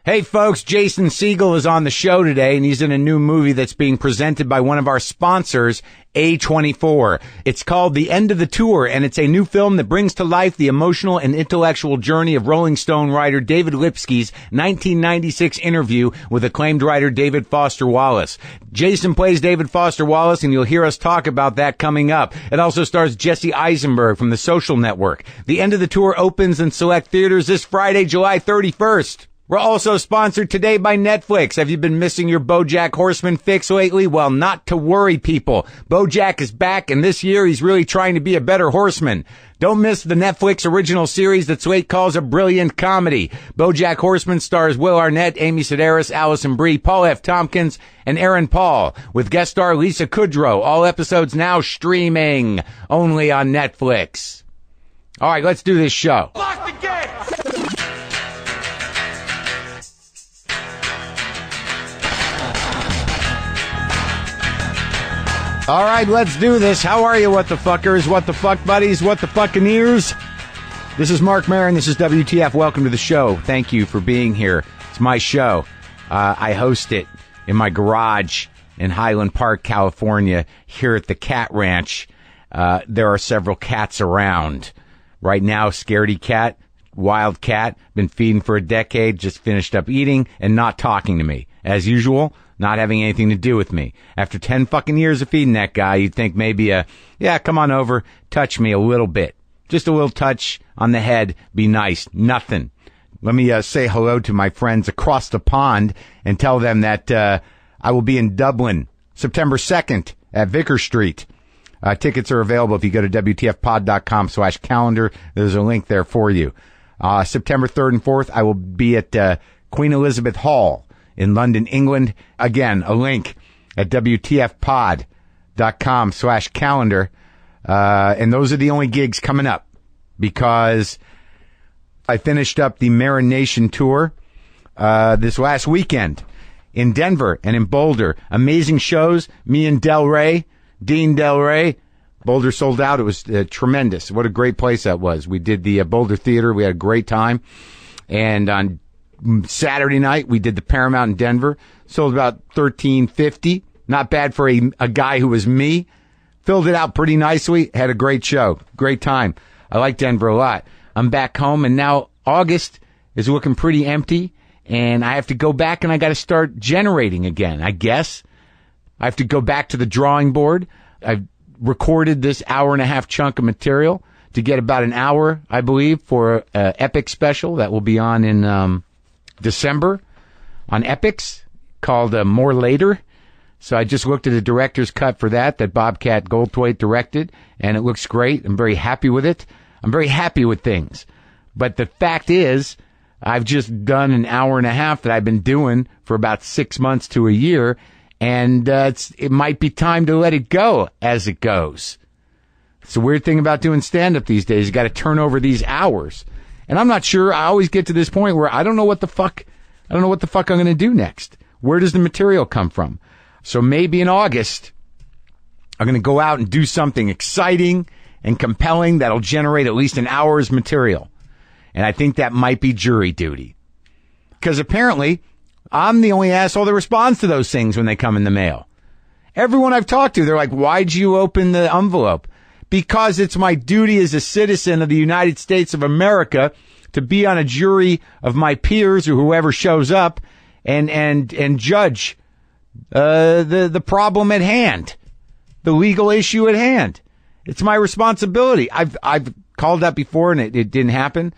Hey folks, Jason Segel is on the show today, and he's in a new movie that's being presented by one of our sponsors, A24. It's called The End of the Tour, and it's a new film that brings to life the emotional and intellectual journey of Rolling Stone writer David Lipsky's 1996 interview with acclaimed writer David Foster Wallace. Jason plays David Foster Wallace, and you'll hear us talk about that coming up. It also stars Jesse Eisenberg from The Social Network. The End of the Tour opens in select theaters this Friday, July 31st. We're also sponsored today by Netflix. Have you been missing your BoJack Horseman fix lately? Well, not to worry, people. BoJack is back, and this year he's really trying to be a better horseman. Don't miss the Netflix original series that Slate calls a brilliant comedy. BoJack Horseman stars Will Arnett, Amy Sedaris, Allison Brie, Paul F. Tompkins, and Aaron Paul, with guest star Lisa Kudrow. All episodes now streaming only on Netflix. All right, let's do this show. Lock the gate! All right, let's do this. How are you, what the fuckers, what the fuck buddies, what the fucking ears? This is Marc Maron. This is WTF. Welcome to the show. Thank you for being here. It's my show. I host it in my garage in Highland Park, California, here at the Cat Ranch. There are several cats around. Right now, scaredy cat, wild cat, been feeding for a decade, just finished up eating and not talking to me. As usual, not having anything to do with me. After 10 fucking years of feeding that guy, you'd think maybe come on over, touch me a little bit. Just a little touch on the head, be nice. Nothing. Let me say hello to my friends across the pond and tell them that I will be in Dublin September 2nd at Vicar Street. Tickets are available if you go to WTFpod.com/calendar. There's a link there for you. September 3rd and 4th, I will be at Queen Elizabeth Hall in London, England. Again, a link at WTFpod.com/calendar. And those are the only gigs coming up because I finished up the Marination tour this last weekend in Denver and in Boulder. Amazing shows. Me and Dean Del Rey. Boulder sold out. It was tremendous. What a great place that was. We did the Boulder Theater. We had a great time. And on Saturday night, we did the Paramount in Denver. Sold about $1,350. Not bad for a guy who was me. Filled it out pretty nicely. Had a great show. Great time. I like Denver a lot. I'm back home, and now August is looking pretty empty, and I have to go back and I got to start generating again, I guess. I have to go back to the drawing board. I've recorded this hour-and-a-half chunk of material to get about an hour, I believe, for an Epic special that will be on in December on Epix called More Later. So I just looked at a director's cut for that Bobcat Goldthwait directed, and it looks great. I'm very happy with it. I'm very happy with things. But the fact is, I've just done an hour and a half that I've been doing for about 6 months to a year, and it might be time to let it go as it goes. It's a weird thing about doing stand-up these days. You got to turn over these hours. And I'm not sure. I always get to this point where I don't know what the fuck I'm going to do next. Where does the material come from? So maybe in August, I'm going to go out and do something exciting and compelling that'll generate at least an hour's material. And I think that might be jury duty. Because apparently, I'm the only asshole that responds to those things when they come in the mail. Everyone I've talked to, they're like, why'd you open the envelope? Because it's my duty as a citizen of the United States of America to be on a jury of my peers or whoever shows up and judge the problem at hand, the legal issue at hand. It's my responsibility. I've called that before and it didn't happen.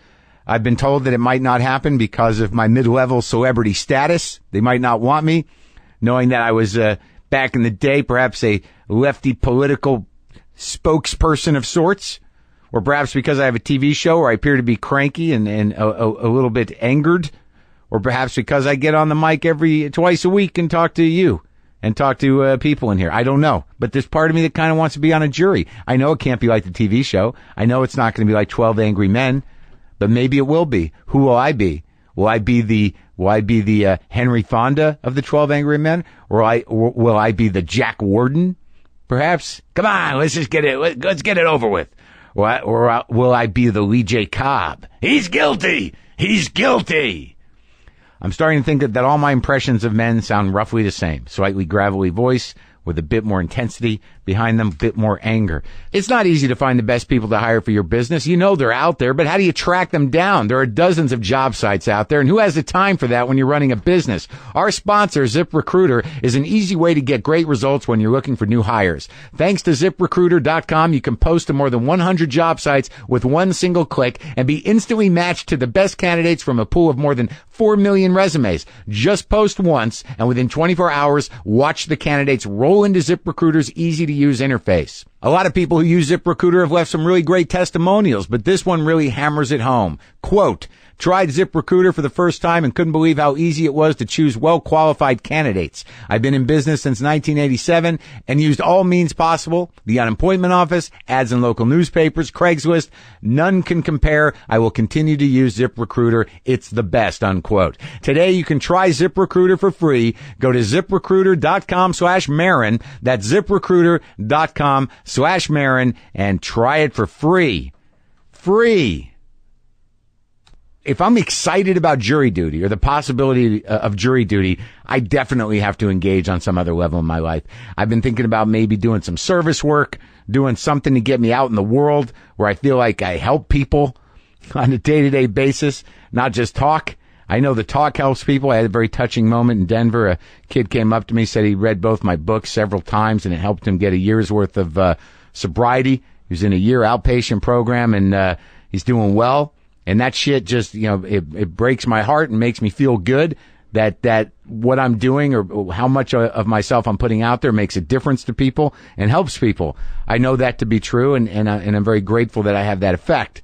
I've been told that it might not happen because of my mid-level celebrity status. They might not want me, knowing that I was back in the day perhaps a lefty political spokesperson of sorts, or perhaps because I have a TV show where I appear to be cranky and a little bit angered, or perhaps because I get on the mic twice a week and talk to you and talk to people in here. I don't know, but there's part of me that kind of wants to be on a jury. I know it can't be like the TV show. I know it's not going to be like 12 Angry Men, but maybe it will be. Who will I be? Will I be the Henry Fonda of the 12 Angry Men, or will I be the Jack Warden? Perhaps. Come on, let's just get it. Let's get it over with. Or will I be the Lee J. Cobb? He's guilty. He's guilty. I'm starting to think that all my impressions of men sound roughly the same. Slightly gravelly voice with a bit more intensity behind them, a bit more anger. It's not easy to find the best people to hire for your business. You know they're out there, but how do you track them down? There are dozens of job sites out there, and who has the time for that when you're running a business? Our sponsor, ZipRecruiter, is an easy way to get great results when you're looking for new hires. Thanks to ZipRecruiter.com, you can post to more than 100 job sites with one single click and be instantly matched to the best candidates from a pool of more than 4 million resumes. Just post once, and within 24 hours, watch the candidates roll into ZipRecruiter's easy-to-use interface. A lot of people who use ZipRecruiter have left some really great testimonials, but this one really hammers it home. Quote, tried ZipRecruiter for the first time and couldn't believe how easy it was to choose well-qualified candidates. I've been in business since 1987 and used all means possible. The unemployment office, ads in local newspapers, Craigslist. None can compare. I will continue to use ZipRecruiter. It's the best, unquote. Today you can try ZipRecruiter for free. Go to ZipRecruiter.com/Maron. That's ZipRecruiter.com/Maron and try it for free. Free. If I'm excited about jury duty or the possibility of jury duty, I definitely have to engage on some other level in my life. I've been thinking about maybe doing some service work, doing something to get me out in the world where I feel like I help people on a day-to-day basis, not just talk. I know the talk helps people. I had a very touching moment in Denver. A kid came up to me, said he read both my books several times, and it helped him get a year's worth of sobriety. He was in a year outpatient program, and he's doing well. And that shit just, it breaks my heart and makes me feel good that what I'm doing or how much of myself I'm putting out there makes a difference to people and helps people. I know that to be true, and I'm very grateful that I have that effect.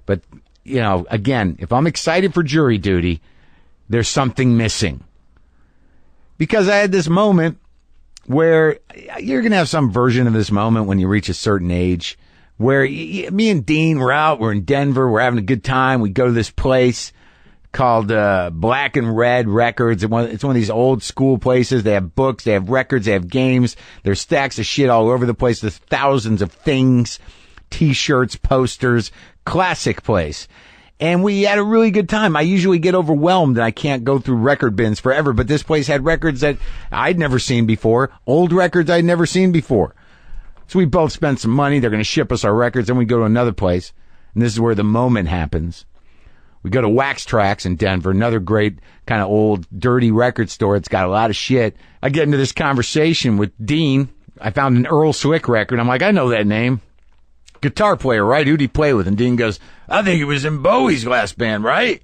But, again, if I'm excited for jury duty, there's something missing. Because I had this moment where you're going to have some version of this moment when you reach a certain age, where me and Dean were out, we're in Denver, we're having a good time. We go to this place called Black and Red Records. It's one of these old school places. They have books, they have records, they have games. There's stacks of shit all over the place. There's thousands of things, T-shirts, posters, classic place. And we had a really good time. I usually get overwhelmed and I can't go through record bins forever, but this place had records that I'd never seen before, old records I'd never seen before. So we both spent some money. They're going to ship us our records. Then we go to another place. And this is where the moment happens. We go to Wax Trax in Denver, another great kind of old, dirty record store. It's got a lot of shit. I get into this conversation with Dean. I found an Earl Swick record. I'm like, I know that name. Guitar player, right? Who'd he play with? And Dean goes, I think it was in Bowie's last band, right?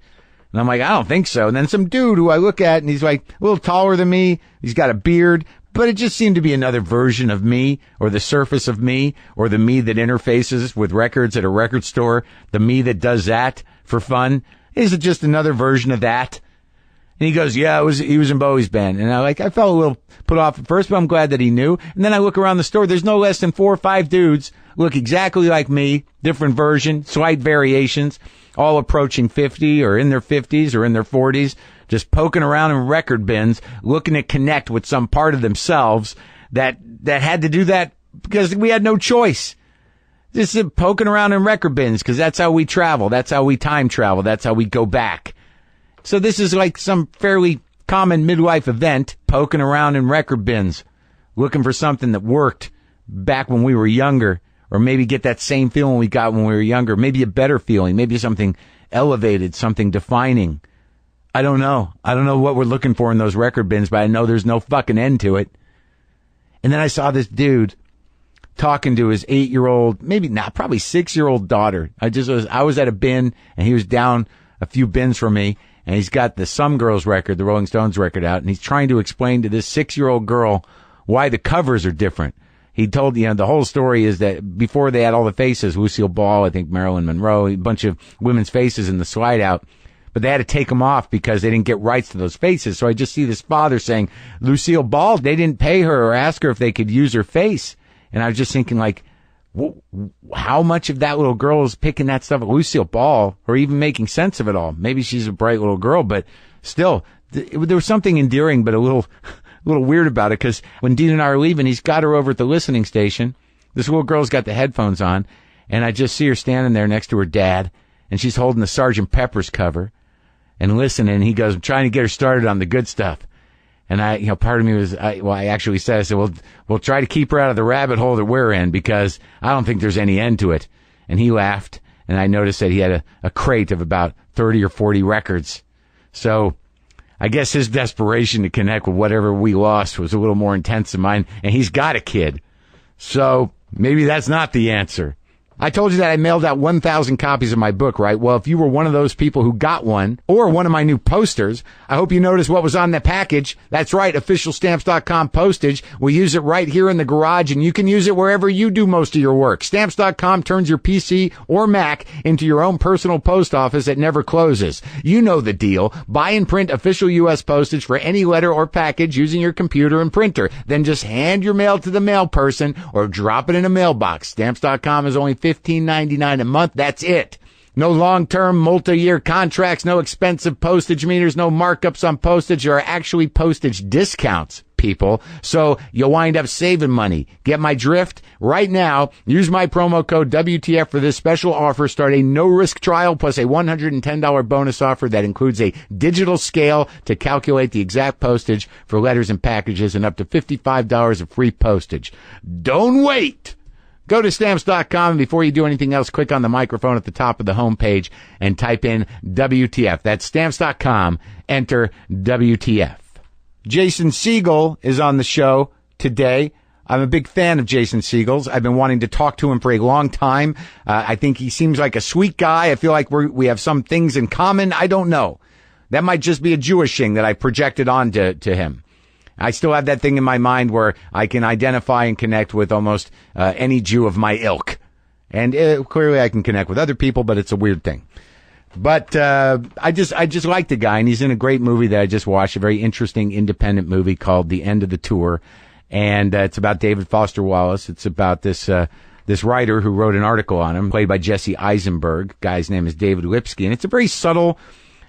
And I'm like, I don't think so. And then some dude who I look at, and he's like a little taller than me. He's got a beard. But it just seemed to be another version of me, or the surface of me, or the me that interfaces with records at a record store, the me that does that for fun. Is it just another version of that? And he goes, yeah, he was in Bowie's band. And I felt a little put off at first, but I'm glad that he knew. And then I look around the store, there's no less than 4 or 5 dudes, look exactly like me, different version, slight variations, all approaching 50 or in their 50s or in their 40s. Just poking around in record bins, looking to connect with some part of themselves that had to do that because we had no choice. Just poking around in record bins because that's how we travel. That's how we time travel. That's how we go back. So this is like some fairly common midlife event, poking around in record bins, looking for something that worked back when we were younger, or maybe get that same feeling we got when we were younger, maybe a better feeling, maybe something elevated, something defining. I don't know. I don't know what we're looking for in those record bins, but I know there's no fucking end to it. And then I saw this dude talking to his 8-year-old, probably 6-year-old daughter. I was at a bin and he was down a few bins from me, and he's got the Some Girls record, the Rolling Stones record out, and he's trying to explain to this 6-year-old girl why the covers are different. He told, the whole story is that before they had all the faces, Lucille Ball, I think Marilyn Monroe, a bunch of women's faces in the slide out, but they had to take them off because they didn't get rights to those faces. So I just see this father saying, Lucille Ball, they didn't pay her or ask her if they could use her face. And I was just thinking, like, how much of that little girl is picking that stuff at Lucille Ball or even making sense of it all? Maybe she's a bright little girl, but still, there was something endearing but a little weird about it, because when Dean and I are leaving, he's got her over at the listening station. This little girl's got the headphones on, and I just see her standing there next to her dad, and she's holding the Sgt. Pepper's cover. and listening. And he goes, I'm trying to get her started on the good stuff. And part of me was, I actually said, I said, we'll try to keep her out of the rabbit hole that we're in because I don't think there's any end to it. And he laughed, and I noticed that he had a crate of about 30 or 40 records. So I guess his desperation to connect with whatever we lost was a little more intense than mine, and he's got a kid. So maybe that's not the answer. I told you that I mailed out 1,000 copies of my book, right? Well, if you were one of those people who got one, or one of my new posters, I hope you noticed what was on the package. That's right, officialstamps.com postage. We use it right here in the garage, and you can use it wherever you do most of your work. Stamps.com turns your PC or Mac into your own personal post office that never closes. You know the deal. Buy and print official U.S. postage for any letter or package using your computer and printer. Then just hand your mail to the mail person or drop it in a mailbox. Stamps.com is only $15.99 a month. That's it. No long-term, multi-year contracts, no expensive postage meters, no markups on postage. There are actually postage discounts, people. So you'll wind up saving money. Get my drift? Right now, use my promo code WTF for this special offer. Start a no-risk trial plus a $110 bonus offer that includes a digital scale to calculate the exact postage for letters and packages and up to $55 of free postage. Don't wait! Go to Stamps.com, and before you do anything else, click on the microphone at the top of the homepage and type in WTF. That's Stamps.com. Enter WTF. Jason Segel is on the show today. I'm a big fan of Jason Segel's. I've been wanting to talk to him for a long time. I think he seems like a sweet guy. I feel like we have some things in common. I don't know. That might just be a Jewish thing that I projected onto him. I still have that thing in my mind where I can identify and connect with almost any Jew of my ilk. And clearly I can connect with other people, but it's a weird thing. But I just like the guy, and he's in a great movie that I just watched, a very interesting independent movie called The End of the Tour. And it's about David Foster Wallace. It's about this writer who wrote an article on him, played by Jesse Eisenberg. Guy's name is David Lipsky, and it's a very subtle,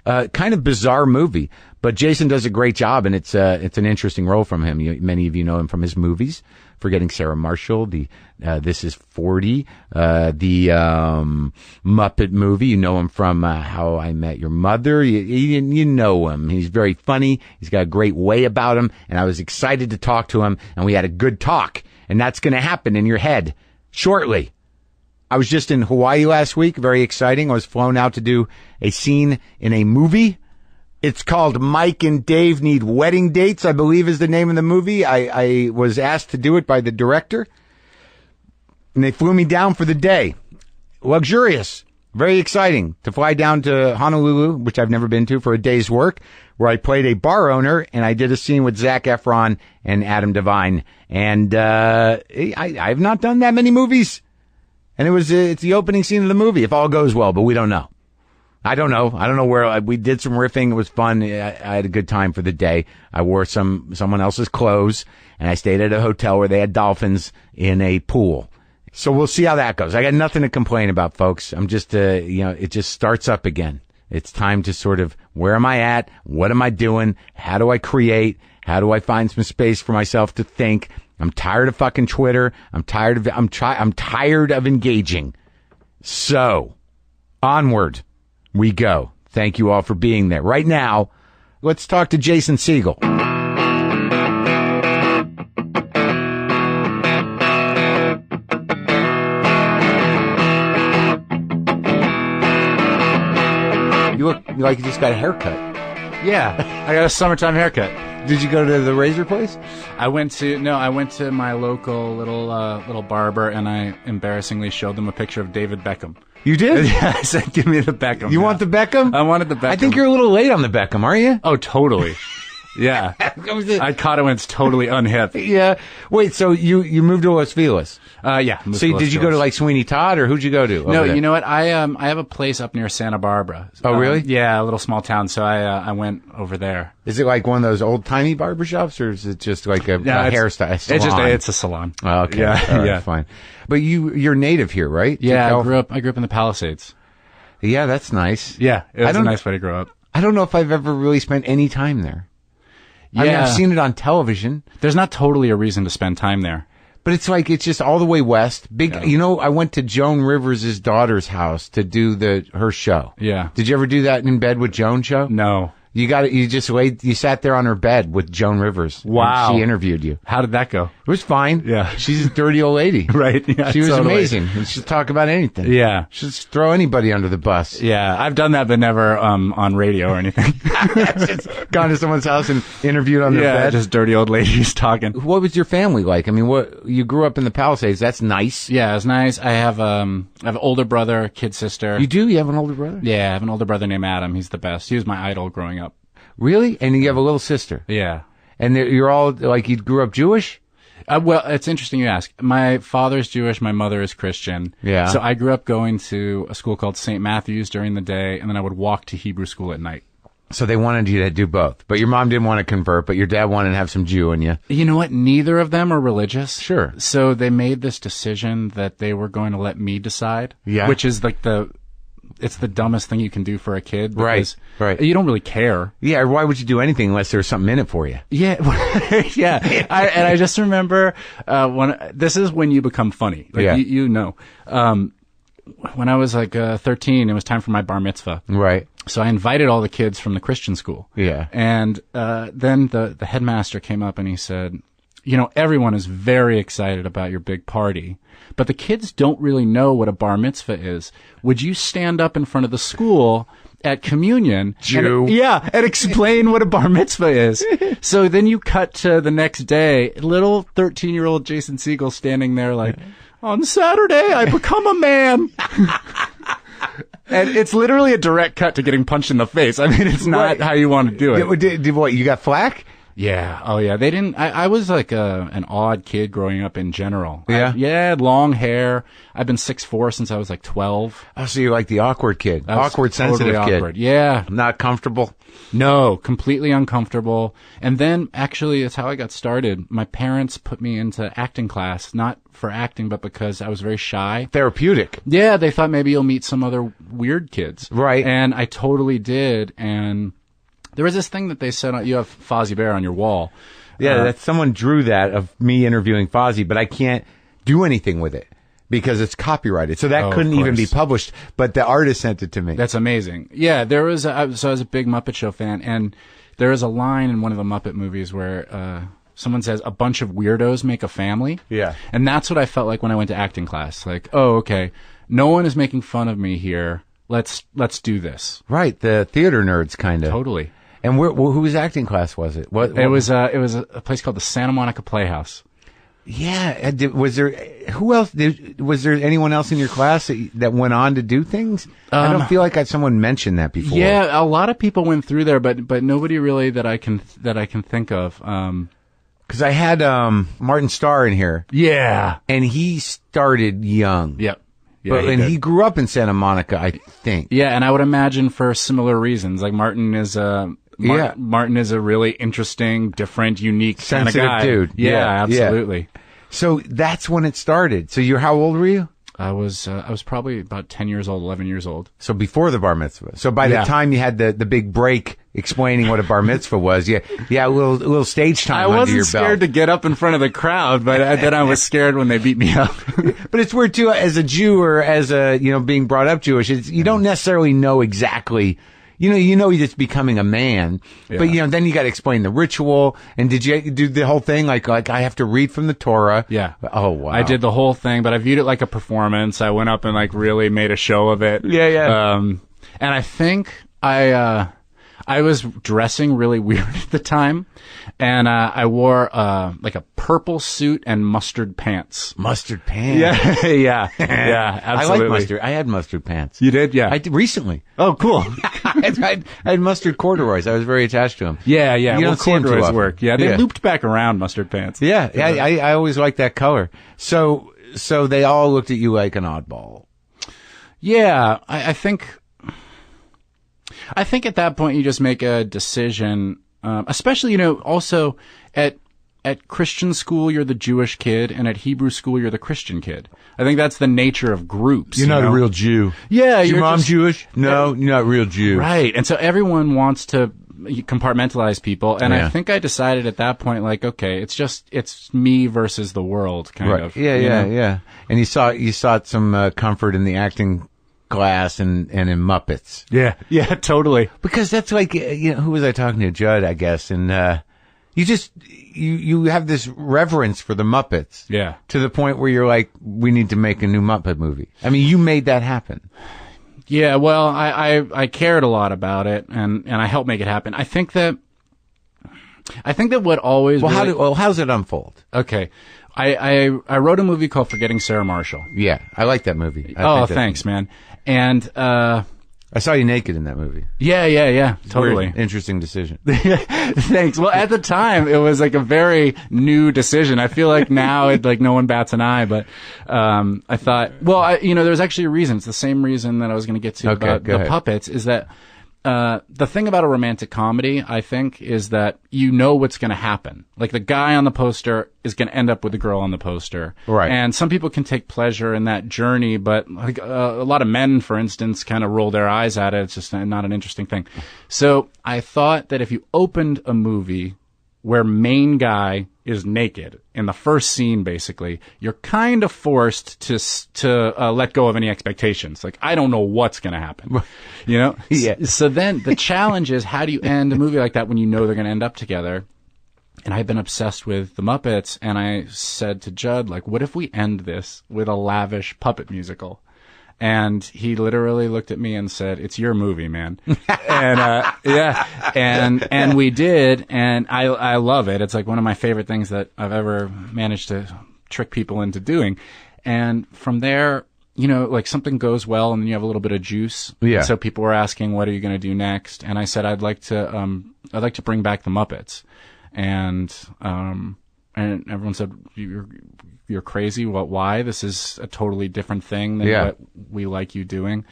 kind of bizarre movie. But Jason does a great job, and it's an interesting role from him. Many of you know him from his movies, Forgetting Sarah Marshall, This Is 40, the Muppet movie. You know him from How I Met Your Mother. You know him. He's very funny. He's got a great way about him, and I was excited to talk to him, and we had a good talk. And that's going to happen in your head shortly. I was just in Hawaii last week. Very exciting. I was flown out to do a scene in a movie. It's called Mike and Dave Need Wedding Dates, I believe is the name of the movie. I was asked to do it by the director, and they flew me down for the day. Luxurious. Very exciting to fly down to Honolulu, which I've never been to, for a day's work, where I played a bar owner, and I did a scene with Zac Efron and Adam Devine. And I've not done that many movies. And it's the opening scene of the movie, if all goes well, but we don't know. I don't know where we did some riffing. It was fun. I had a good time for the day. I wore someone else's clothes, and I stayed at a hotel where they had dolphins in a pool. So we'll see how that goes. I got nothing to complain about, folks. I'm just, it just starts up again. It's time to sort of, where am I at? What am I doing? How do I create? How do I find some space for myself to think? I'm tired of fucking Twitter. I'm tired of engaging. So, onward we go. Thank you all for being there. Right now, let's talk to Jason Segel. You look like you just got a haircut. Yeah, I got a summertime haircut. Did you go to the razor place? I went to my local little barber, and I embarrassingly showed them a picture of David Beckham. You did? Yeah, I said, give me the Beckham. You want the Beckham? I wanted the Beckham. I think you're a little late on the Beckham, aren't you? Oh, totally. Yeah. I caught it when it's totally unhip. Yeah. Wait, so you moved to Los Feliz? Yeah. So did you go to like Sweeney Todd, or who'd you go to? No, you know what? I have a place up near Santa Barbara. Oh, really? Yeah, a little small town. So I went over there. Is it like one of those old timey barbershops, or is it just like a hairstyle? It's a salon. Oh, okay. Yeah. All right, yeah. Fine. But you're native here, right? Yeah, I grew up in the Palisades. Yeah, that's nice. Yeah, it was a nice way to grow up. I don't know if I've ever really spent any time there. Yeah. I mean, I've seen it on television. There's not totally a reason to spend time there. But it's like, it's just all the way west. Big, Yeah. you know, I went to Joan Rivers' daughter's house to do her show. Yeah. Did you ever do that in bed with Joan show? No. You sat there on her bed with Joan Rivers. Wow. And she interviewed you. How did that go? It was fine. Yeah. She's a dirty old lady. Right. Yeah, She was totally. amazing. And she'd talk about anything. Yeah. She'd just throw anybody under the bus. Yeah. I've done that, but never on radio or anything. Just gone to someone's house and interviewed on their bed. Just dirty old ladies talking. What was your family like? I mean, you grew up in the Palisades. That's nice. Yeah, it was nice. I have an older brother, a kid sister. You do? You have an older brother? Yeah, I have an older brother named Adam. He's the best. He was my idol growing up. Really? And you have a little sister? Yeah. And you're all, like, you grew up Jewish? Well, it's interesting you ask. My father's Jewish, my mother is Christian. Yeah. So I grew up going to a school called St. Matthew's during the day, and then I would walk to Hebrew school at night. So they wanted you to do both. But your mom didn't want to convert, but your dad wanted to have some Jew in you. You know what? Neither of them are religious. Sure. So they made this decision that they were going to let me decide. Yeah. Which is like it's the dumbest thing you can do for a kid. Because Right. You don't really care. Yeah, why would you do anything unless there was something in it for you? Yeah, yeah. I just remember this is when you become funny. Like, Yeah. you know. When I was like 13, it was time for my bar mitzvah. Right. So I invited all the kids from the Christian school. Yeah. And then the headmaster came up and he said, you know, everyone is very excited about your big party, but the kids don't really know what a bar mitzvah is. Would you stand up in front of the school at communion Jew. and explain what a bar mitzvah is? So then you cut to the next day, little 13-year-old Jason Segel standing there like, on Saturday, I become a man. And it's literally a direct cut to getting punched in the face. I mean, it's not how you want to do it. Did what, you got flack? Yeah. Oh, yeah. They didn't. I was like an odd kid growing up in general. Yeah? Yeah. Long hair. I've been 6'4" since I was like 12. Oh, so you're like the awkward kid. I was Awkward, sensitive totally kid. awkward. Yeah. Not comfortable. No, completely uncomfortable. And then actually, that's how I got started. My parents put me into acting class, not for acting, but because I was very shy. Therapeutic. Yeah. They thought maybe you'll meet some other weird kids. Right. And I totally did. And there was this thing that they said, you have Fozzie Bear on your wall. Yeah, that someone drew that of me interviewing Fozzie, but I can't do anything with it because it's copyrighted. So that couldn't even be published, but the artist sent it to me. That's amazing. Yeah, there was, so I was a big Muppet Show fan, and there is a line in one of the Muppet movies where someone says, a bunch of weirdos make a family. Yeah. And that's what I felt like when I went to acting class. Like, oh, okay, no one is making fun of me here. Let's do this. Right, the theater nerds kind of. Totally. And whose acting class was it? It was a place called the Santa Monica Playhouse. Yeah. Was there anyone else in your class that went on to do things? I don't feel like someone mentioned that before. Yeah, a lot of people went through there, but nobody really that I can think of. Because I had Martin Starr in here. Yeah. And he started young. Yep. Yeah, he grew up in Santa Monica, I think. Yeah, and I would imagine for similar reasons. Like Martin is Martin is a really interesting, different, unique kind of sensitive guy. dude. Yeah, absolutely. So that's when it started. So how old were you? I was probably about 10 years old, 11 years old. So before the bar mitzvah. So by the time you had the big break explaining what a bar mitzvah was, a little stage time under your belt. I wasn't scared to get up in front of the crowd, but then I was scared when they beat me up. But it's weird too, as a Jew or as being brought up Jewish, you don't necessarily know exactly. You know he's becoming a man, but then you got to explain the ritual. And did you do the whole thing? Like I have to read from the Torah. Yeah. Oh wow. I did the whole thing, but I viewed it like a performance. I went up and like really made a show of it. Yeah. And I think I was dressing really weird at the time, and I wore like a purple suit and mustard pants. Mustard pants. Yeah, absolutely. I like mustard. I had mustard pants. You did? Yeah. I did recently. Oh, cool. I had mustard corduroys. I was very attached to them. Yeah. You don't see them too corduroys often. work. Yeah, they looped back around mustard pants. Yeah. I always liked that color. So they all looked at you like an oddball. Yeah, I think at that point you just make a decision, especially, also at Christian school, you're the Jewish kid, and at Hebrew school, you're the Christian kid. I think that's the nature of groups. You're not a real Jew. Yeah. Is your mom Jewish? No, you're not a real Jew. Right. And so everyone wants to compartmentalize people. And Yeah. I think I decided at that point, like, okay, it's me versus the world, kind of. Yeah, you know? yeah. And you sought some comfort in the acting class and in Muppets. Yeah, totally. Because that's like, who was I talking to? Judd, I guess. And you have this reverence for the Muppets. Yeah. To the point where you're like, we need to make a new Muppet movie. I mean, you made that happen. Yeah, well, I cared a lot about it, and I helped make it happen. I think that what always how's it unfold? Okay. I wrote a movie called Forgetting Sarah Marshall. Yeah, I like that movie. Thanks, man. And I saw you naked in that movie. Yeah, totally. Weird, interesting decision. Thanks. Well, at the time, it was like a very new decision. I feel like now it like no one bats an eye, but I thought, there's actually a reason. It's the same reason that I was going to get to about the puppets, is that the thing about a romantic comedy, I think, is that you know what's going to happen. Like, the guy on the poster is going to end up with the girl on the poster. Right. And some people can take pleasure in that journey, but like a lot of men, for instance, kind of roll their eyes at it. It's just not an interesting thing. So I thought that if you opened a movie where main guy is naked in the first scene, basically, you're kind of forced to let go of any expectations. Like, I don't know what's going to happen, you know? Yeah. So then the challenge is, how do you end a movie like that when you know they're going to end up together? And I've been obsessed with the Muppets, and I said to Judd, like, what if we end this with a lavish puppet musical? And he literally looked at me and said, "It's your movie, man." And we did, and I love it. It's like one of my favorite things that I've ever managed to trick people into doing. And from there, like, something goes well, and then you have a little bit of juice. Yeah. So people were asking, "What are you going to do next?" And I said, I'd like to bring back the Muppets. And everyone said, you're crazy. Why? This is a totally different thing than what we like you doing.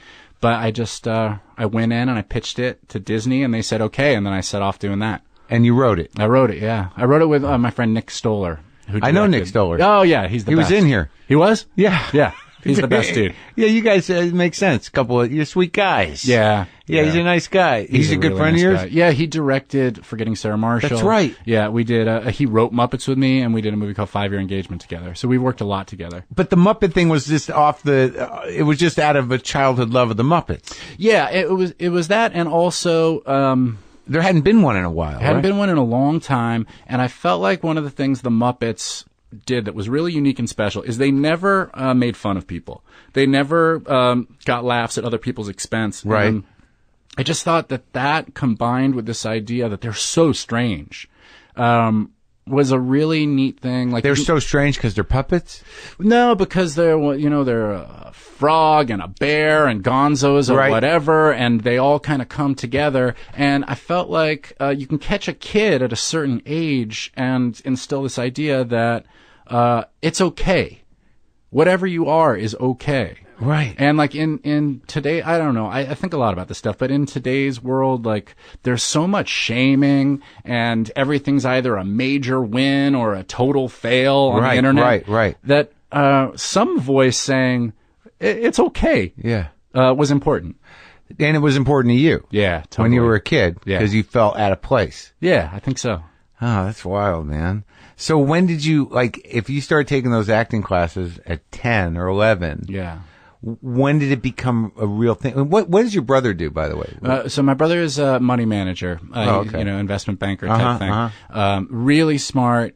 But I just, I went in and I pitched it to Disney, and they said, okay. And then I set off doing that. And you wrote it? I wrote it, yeah. I wrote it with my friend Nick Stoller. I know Nick Stoller. Oh, yeah, he's the best. He was in here. He was? Yeah. Yeah. He's the best dude. Yeah, you guys make sense. You're sweet guys. Yeah. Yeah, he's a nice guy. He's a good really friend nice of yours? guy. Yeah, he directed Forgetting Sarah Marshall. That's right. Yeah, we did, he wrote Muppets with me, and we did a movie called 5 Year Engagement together. So we worked a lot together. But the Muppet thing was just it was just out of a childhood love of the Muppets. Yeah, it was that, and also, there hadn't been one in a while, hadn't been one in a long time, and I felt like one of the things the Muppets did that was really unique and special is they never made fun of people. They never got laughs at other people's expense. Right. And I just thought that combined with this idea that they're so strange was a really neat thing. Like, they're so strange because they're puppets? No, because they're a frog and a bear and gonzos or whatever, and they all kind of come together. And I felt like you can catch a kid at a certain age and instill this idea that it's okay. Whatever you are is okay. Right. And like in today, I don't know, I think a lot about this stuff, but in today's world, like, there's so much shaming, and everything's either a major win or a total fail on the internet. Right. That some voice saying it's okay was important. And it was important to you. Yeah, totally. When you were a kid, because you felt out of place. Yeah, I think so. Oh, that's wild, man. So when did you, like, if you started taking those acting classes at 10 or 11, when did it become a real thing? What does your brother do, by the way? So my brother is a money manager, investment banker type thing. Really smart,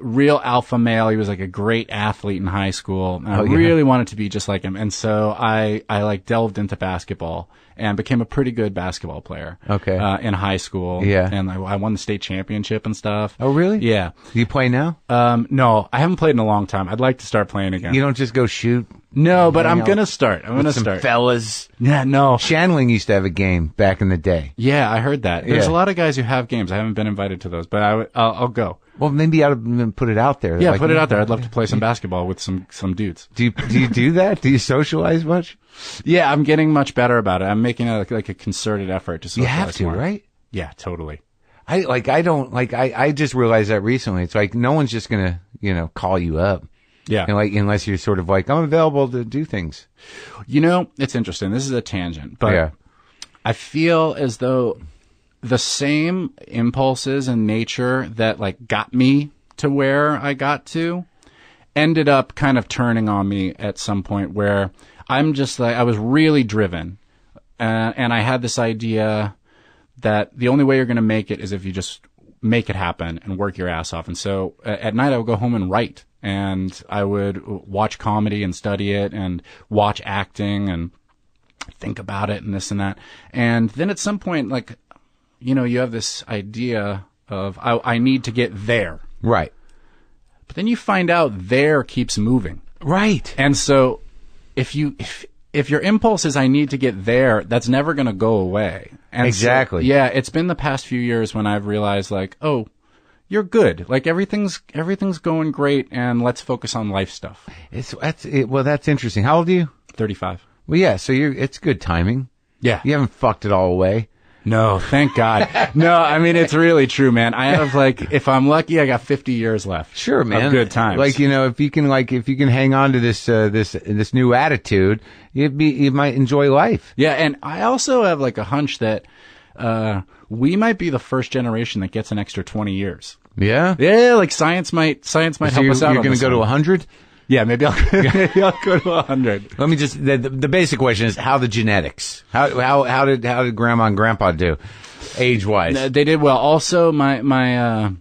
real alpha male. He was like a great athlete in high school. And I really wanted to be just like him. And so I like delved into basketball and became a pretty good basketball player. Okay. In high school. Yeah. And I won the state championship and stuff. Oh, really? Yeah. Do you play now? No, I haven't played in a long time. I'd like to start playing again. You don't just go shoot? No, but I'm going to start. I'm going to start. Fellas. Yeah, no. Shanling used to have a game back in the day. Yeah, I heard that. There's a lot of guys who have games. I haven't been invited to those, but I'll go. Well, maybe I ought to put it out there. Yeah, like, put it out there. I'd love to play some basketball with some dudes. Do you do that? Do you socialize much? Yeah, I'm getting much better about it. I'm making a concerted effort to socialize. You have to, more. right? Yeah, totally. I just realized that recently. It's like no one's just gonna, call you up. Yeah. And unless you're sort of like, I'm available to do things. It's interesting. This is a tangent, but I feel as though the same impulses and nature that like got me to where I got to ended up kind of turning on me at some point where I'm just like, I was really driven. And I had this idea that the only way you're going to make it is if you just make it happen and work your ass off. And so at night I would go home and write, and I would watch comedy and study it and watch acting and think about it and this and that. And then at some point, like, you know, you have this idea of I need to get there. Right. But then you find out there keeps moving. Right. And so if your impulse is I need to get there, that's never going to go away. And exactly. So, yeah, it's been the past few years when I've realized like, oh, you're good. Like everything's going great, and let's focus on life stuff. Well, that's interesting. How old are you? 35. Well, yeah, so it's good timing. Yeah. You haven't fucked it all away. No, thank God. No, I mean, it's really true, man. I have like, if I'm lucky, I got 50 years left. Sure, man. Of good times. Like, you know, if you can hang on to this new attitude, you might enjoy life. Yeah. And I also have like a hunch that, we might be the first generation that gets an extra 20 years. Yeah? Yeah. Like science might help us out. You're on going to go to 100? Yeah, maybe I'll go to 100. Let me just, the basic question is how the genetics. How did grandma and grandpa do age-wise? They did well. Also, my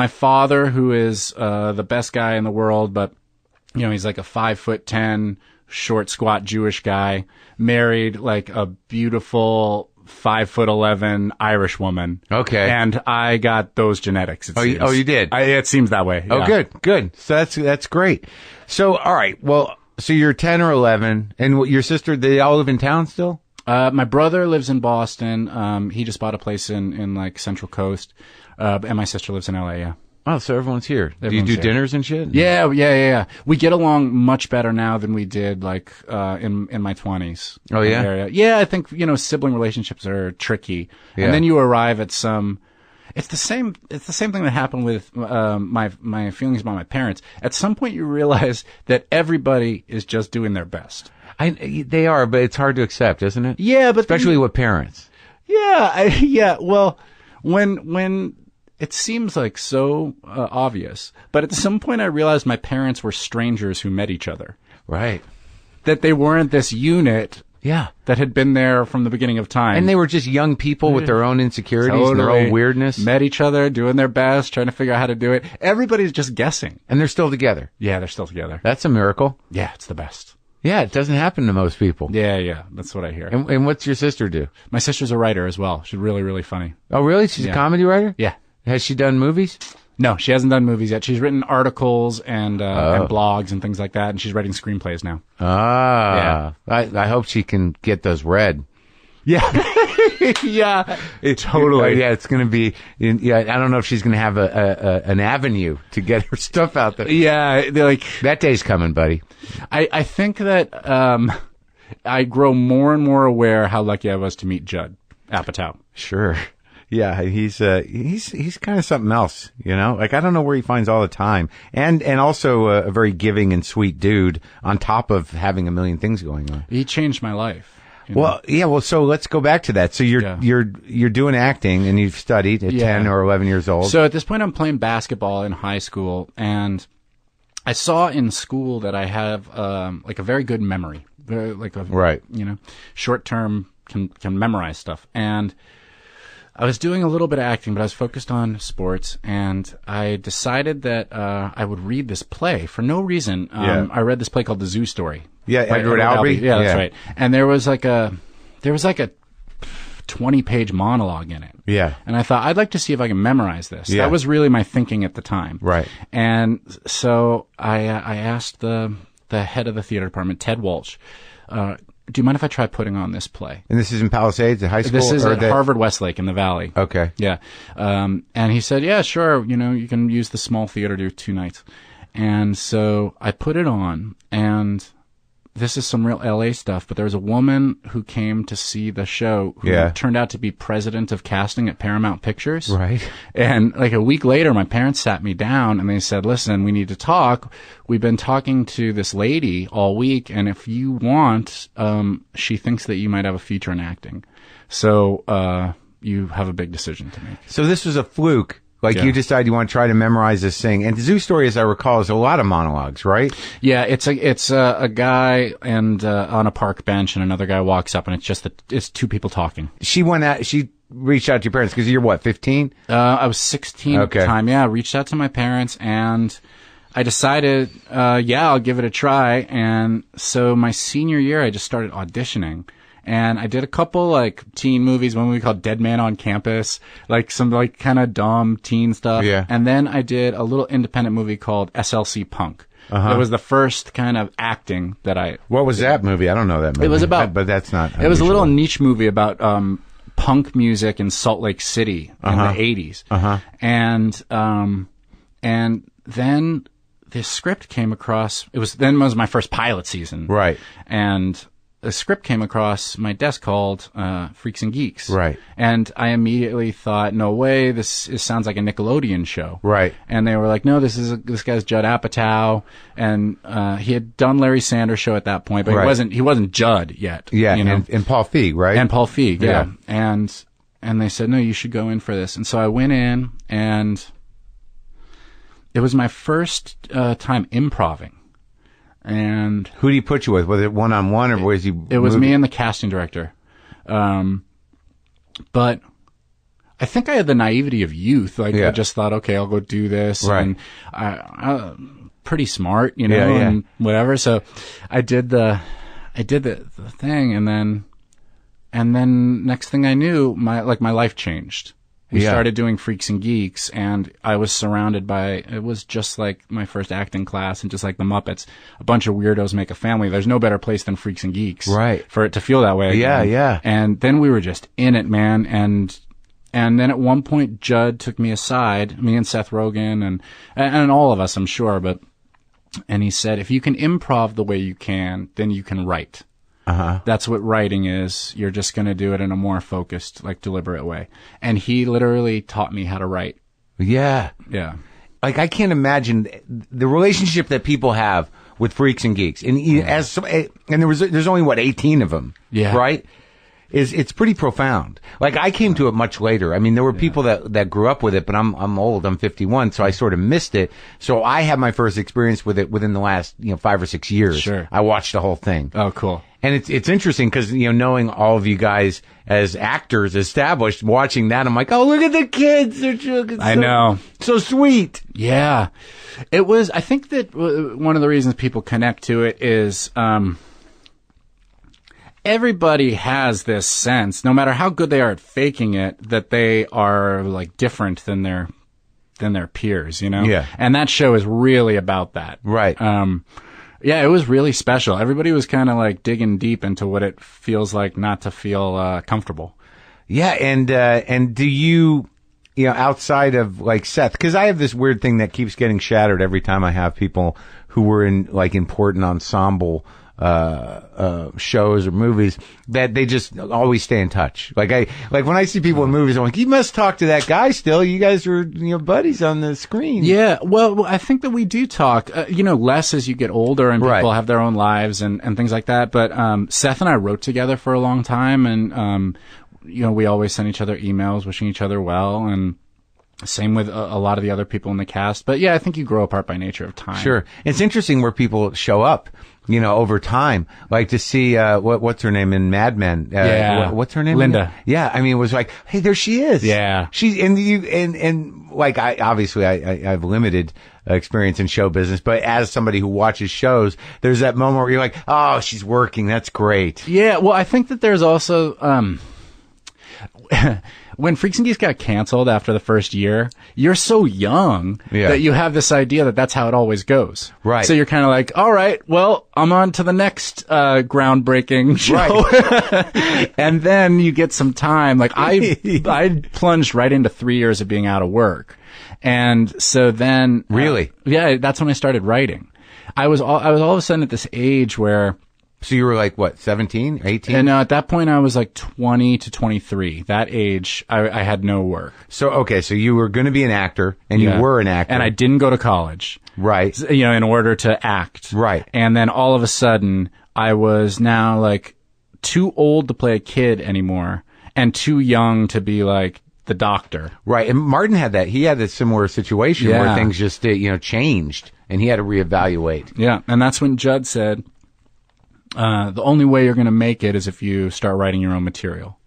father, who is, the best guy in the world, but, you know, he's like a 5'10", short, squat Jewish guy, married like a beautiful 5'11" Irish woman. Okay. And I got those genetics. You did? It seems that way. Oh, Yeah. good. So that's great. So, all right. Well, so you're 10 or 11, and your sister, they all live in town still? My brother lives in Boston. He just bought a place in like Central Coast. And my sister lives in LA, yeah. Oh, so everyone's here. Do you Everyone's do here. dinners and shit? Yeah. We get along much better now than we did like in my 20s. Oh, yeah? Area. Yeah, I think, you know, sibling relationships are tricky. Yeah. And then you arrive at some it's the same thing that happened with my feelings about my parents. At some point you realize that everybody is just doing their best. They are, but it's hard to accept, isn't it? Yeah, but especially with parents. Yeah, well, when it seems like so obvious, but at some point I realized my parents were strangers who met each other. Right. That they weren't this unit that had been there from the beginning of time. And they were just young people with their own insecurities and their own weirdness. Met each other, doing their best, trying to figure out how to do it. Everybody's just guessing. And they're still together. Yeah, they're still together. That's a miracle. Yeah, it's the best. Yeah, it doesn't happen to most people. Yeah, that's what I hear. And what's your sister do? My sister's a writer as well. She's really, really funny. Oh, really? She's a comedy writer? Yeah. Has she done movies? No, she hasn't done movies yet. She's written articles and blogs and things like that, and she's writing screenplays now. Ah. Yeah. I hope she can get those read. Yeah. Yeah. Totally. Yeah, it's going to be, I don't know if she's going to have an avenue to get her stuff out there. Yeah. Like, that day's coming, buddy. I think that, I grow more and more aware how lucky I was to meet Judd Apatow. Sure. Yeah, he's kind of something else, you know? Like, I don't know where he finds all the time. And also a very giving and sweet dude on top of having a million things going on. He changed my life. Well, yeah, well, so let's go back to that. So you're doing acting and you've studied at 10 or 11 years old. So at this point I'm playing basketball in high school, and I saw in school that I have, like a very good memory. Right. You know, short term can memorize stuff. And I was doing a little bit of acting, but I was focused on sports, and I decided that I would read this play for no reason. I read this play called The Zoo Story. Yeah, Edward Albee. Yeah, that's right. And there was like a 20-page monologue in it. Yeah. And I thought, I'd like to see if I can memorize this. Yeah. That was really my thinking at the time. Right. And so I asked the head of the theater department, Ted Walsh, do you mind if I try putting on this play? And this is in Palisades, at high school? This is at Harvard Westlake in the Valley. Okay. Yeah. And he said, yeah, sure. You know, you can use the small theater to do 2 nights. And so I put it on, and this is some real LA stuff, but there was a woman who came to see the show who turned out to be president of casting at Paramount Pictures. Right. And like a week later, my parents sat me down and they said, listen, we need to talk. We've been talking to this lady all week, and if you want, she thinks that you might have a future in acting. So, you have a big decision to make. So this was a fluke. Like, Yeah. you decide you want to try to memorize this thing. And the Zoo Story, as I recall, is a lot of monologues, right? Yeah, it's a guy and on a park bench, and another guy walks up, and it's two people talking. She reached out to your parents because you're what, 15? I was 16 at the time. Yeah, I reached out to my parents, and I decided, I'll give it a try. And so my senior year, I just started auditioning. And I did a couple, like, teen movies, one movie called Dead Man on Campus, like some, like, kind of dumb teen stuff. Yeah. And then I did a little independent movie called SLC Punk. Uh-huh. It was the first kind of acting that I... What was that movie? I don't know that movie. It was about... But that's not unusual. It was a little niche movie about punk music in Salt Lake City in the 80s. Uh-huh. And then the script came across... It was my first pilot season. Right. And... a script came across my desk called Freaks and Geeks. Right. And I immediately thought, no way, this sounds like a Nickelodeon show. Right. And they were like, no, this guy's Judd Apatow, and he had done Larry Sanders Show at that point, but he wasn't Judd yet. Yeah, you know? and Paul Feig, right? And Paul Feig, yeah. Yeah. And they said, no, you should go in for this. And so I went in, and it was my first time improving. And who did he put you with? Was it one-on-one, or was he... It was me and the casting director. But I think I had the naivety of youth. Like, I just thought, okay, I'll go do this. Right. And I pretty smart, you know, Yeah. and whatever. So I did the thing, and then next thing I knew, my life changed. We started doing Freaks and Geeks, and I was surrounded by, it was just like my first acting class, and just like the Muppets, a bunch of weirdos make a family. There's no better place than Freaks and Geeks. Right. For it to feel that way. Yeah, again. yeah. And then we were just in it, man. And then at one point, Judd took me aside, me and Seth Rogen, and all of us, I'm sure, and he said, if you can improv the way you can, then you can write. Uh-huh. That's what writing is. You're just going to do it in a more focused, like, deliberate way. And he literally taught me how to write. Yeah. Yeah. Like, I can't imagine the relationship that people have with Freaks and Geeks. And there's only, 18 of them. Yeah. Right? It's pretty profound. Like, I came to it much later. I mean, there were people that grew up with it, but I'm old. I'm 51, so I sort of missed it. So I had my first experience with it within the last, 5 or 6 years. Sure. I watched the whole thing. Oh, cool. And it's interesting because, knowing all of you guys as actors established, watching that, I'm like, oh, look at the kids. I know. So sweet. Yeah. It was, I think that one of the reasons people connect to it is, everybody has this sense, no matter how good they are at faking it, that they are, like, different than their peers, you know? Yeah. And that show is really about that. Right. Yeah, it was really special. Everybody was kind of like digging deep into what it feels like not to feel comfortable. Yeah, and do you, outside of, like, Seth, because I have this weird thing that keeps getting shattered every time I have people who were in, like, important ensemble shows or movies, that they just always stay in touch. Like when I see people in movies, I'm like, you must talk to that guy still. You guys were, buddies on the screen. Yeah. Well, I think that we do talk, less as you get older and people have their own lives and things like that. But, Seth and I wrote together for a long time, and, we always send each other emails wishing each other well, and same with a lot of the other people in the cast. But yeah, I think you grow apart by nature of time. Sure. It's interesting where people show up, over time. Like to see, what's her name in Mad Men? What's her name? Linda. Yeah. I mean, it was like, hey, there she is. Yeah. She's and like, I've limited experience in show business, but as somebody who watches shows, there's that moment where you're like, oh, she's working. That's great. Yeah. Well, I think that there's also, when Freaks and Geeks got canceled after the first year, you're so young that you have this idea that that's how it always goes. Right. So you're kind of like, all right, well, I'm on to the next groundbreaking show. Right. And then you get some time. Like I plunged right into 3 years of being out of work. And so then... Really? That's when I started writing. I was all of a sudden at this age where... So you were like, what, 17, 18? And at that point, I was like 20 to 23. That age, I had no work. So, okay, so you were going to be an actor, and you were an actor. And I didn't go to college. Right. In order to act. Right. And then all of a sudden, I was now like too old to play a kid anymore, and too young to be like the doctor. Right. And Martin had that. He had a similar situation where Yeah. things just, changed and he had to reevaluate. Yeah. And that's when Judd said, the only way you're going to make it is if you start writing your own material.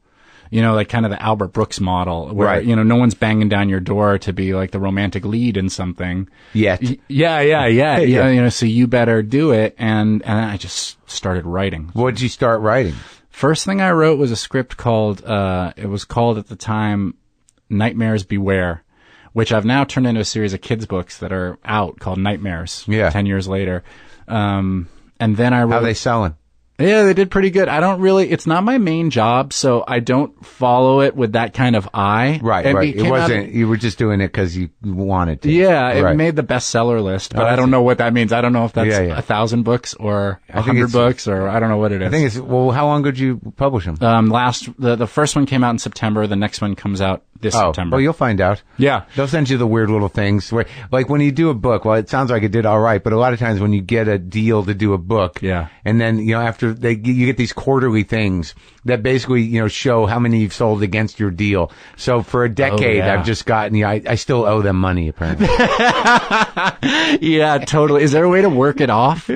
Like kind of the Albert Brooks model where, Right. no one's banging down your door to be like the romantic lead in something. Yet. Yeah. So you better do it. And I just started writing. What did you start writing? First thing I wrote was a script called, it was called at the time Nightmares Beware, which I've now turned into a series of kids books that are out called Nightmares. Yeah. 10 years later. And then I wrote. How are they selling? Yeah, they did pretty good. It's not my main job, so I don't follow it with that kind of eye. Right. It wasn't, you were just doing it because you wanted to. Yeah, it Right. made the bestseller list, but Oh, I don't know what that means. I don't know if that's 1,000 books or think 100 books or I don't know what it is. I think how long did you publish them? The first one came out in September. The next one comes out this September. Well, you'll find out. Yeah. They'll send you the weird little things where, like when you do a book, well, it sounds like it did all right, but a lot of times when you get a deal to do a book, Yeah. and then, after you get these quarterly things that basically, show how many you've sold against your deal. So for a decade, yeah. I've just gotten, I still owe them money, apparently. Yeah, totally. Is there a way to work it off?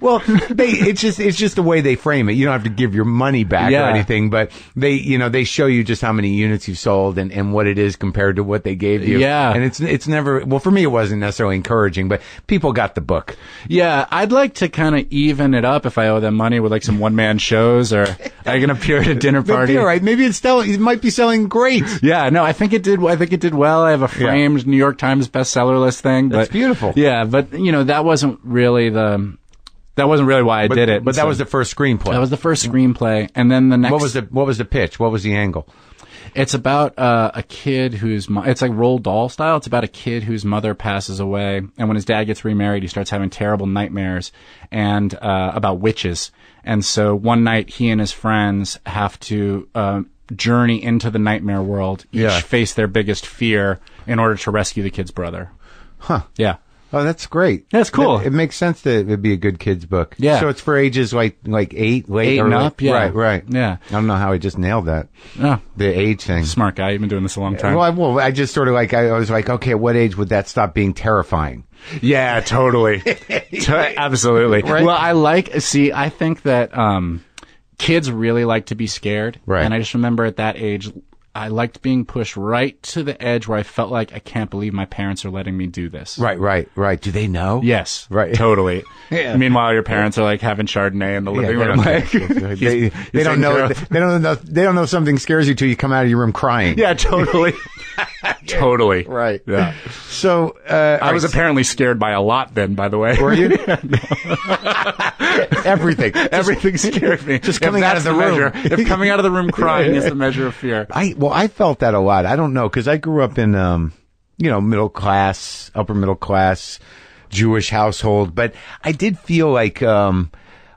Well, it's just the way they frame it. You don't have to give your money back Yeah. or anything, but they show you just how many units you've sold and what it is compared to what they gave you. Yeah. And it's never, well, for me, it wasn't necessarily encouraging, but people got the book. Yeah, I'd like to kind of even it up if I owe them money with like some one-man shows or I can appear at a dinner party. All right. Maybe it might be selling great. Yeah, no, I think it did well. I have a framed New York Times bestseller list thing. That's beautiful. Yeah, but that wasn't really why I did it. But that was the first screenplay. That was the first screenplay, and then the next. What was the pitch? What was the angle? It's about a kid it's like Roald Dahl style. It's about a kid whose mother passes away, and when his dad gets remarried, he starts having terrible nightmares and about witches. And so one night, he and his friends have to journey into the nightmare world, each face their biggest fear in order to rescue the kid's brother. Huh. Yeah. Oh, that's great. That's cool. It makes sense that it'd be a good kid's book. Yeah. So it's for ages like 8, late 8 or and up. Yeah. Right. Yeah. I don't know how I just nailed that. Oh, The age thing. smart guy. You've been doing this a long time. Well, I just sort of I was like, okay, at what age would that stop being terrifying? Yeah, totally. Absolutely. Right? Well, I think that kids really like to be scared. Right. And I just remember at that age, I liked being pushed right to the edge where I felt like I can't believe my parents are letting me do this. Right. Do they know? Yes. Right. Totally. Yeah. Meanwhile, your parents are like having Chardonnay in the living room. They don't know. They don't know something scares you till you come out of your room crying. Yeah, totally. Totally. Right. Yeah. So I was apparently scared by a lot then, by the way. Were you? Everything. Everything scared me. Just coming out of the room. If coming out of the room crying is the measure of fear. I felt that a lot. I don't know, because I grew up in, middle class, upper middle class, Jewish household, but I did feel like I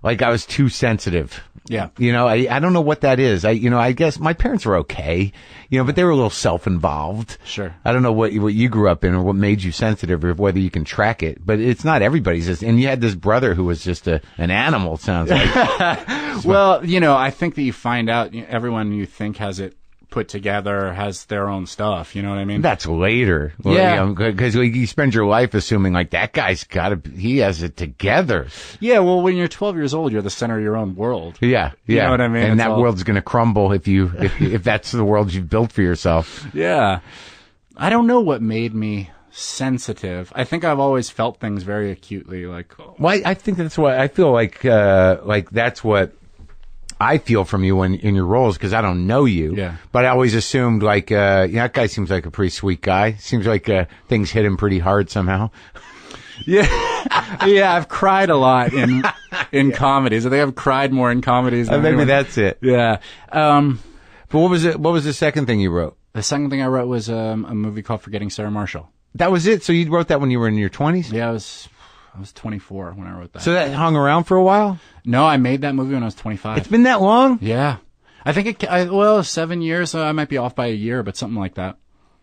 was too sensitive. Yeah. I don't know what that is. I guess my parents were okay, but they were a little self-involved. Sure. I don't know what you grew up in or what made you sensitive or whether you can track it, but it's not everybody's. And you had this brother who was just an animal, it sounds like. Well, I think that you find out everyone you think has it put together has their own stuff. You know what I mean? That's later. Yeah. Because you spend your life assuming like that guy's he has it together. Yeah. Well, when you're 12 years old, you're the center of your own world. Yeah. You know what I mean? And that world's going to crumble if that's the world you've built for yourself. Yeah. I don't know what made me sensitive. I think I've always felt things very acutely. Well, I think that's what I feel like that's what I feel from you in your roles, because I don't know you. Yeah. But I always assumed that guy seems like a pretty sweet guy. Seems like things hit him pretty hard somehow. Yeah. Yeah, I've cried a lot in comedies. I think I've cried more in comedies than Maybe anyone. that's it. Yeah. But what was it? What was the second thing you wrote? The second thing I wrote was a movie called Forgetting Sarah Marshall. That was it? So you wrote that when you were in your 20s? Yeah, I was 24 when I wrote that. So that hung around for a while? No, I made that movie when I was 25. It's been that long? Yeah. I think 7 years, so I might be off by a year, but something like that.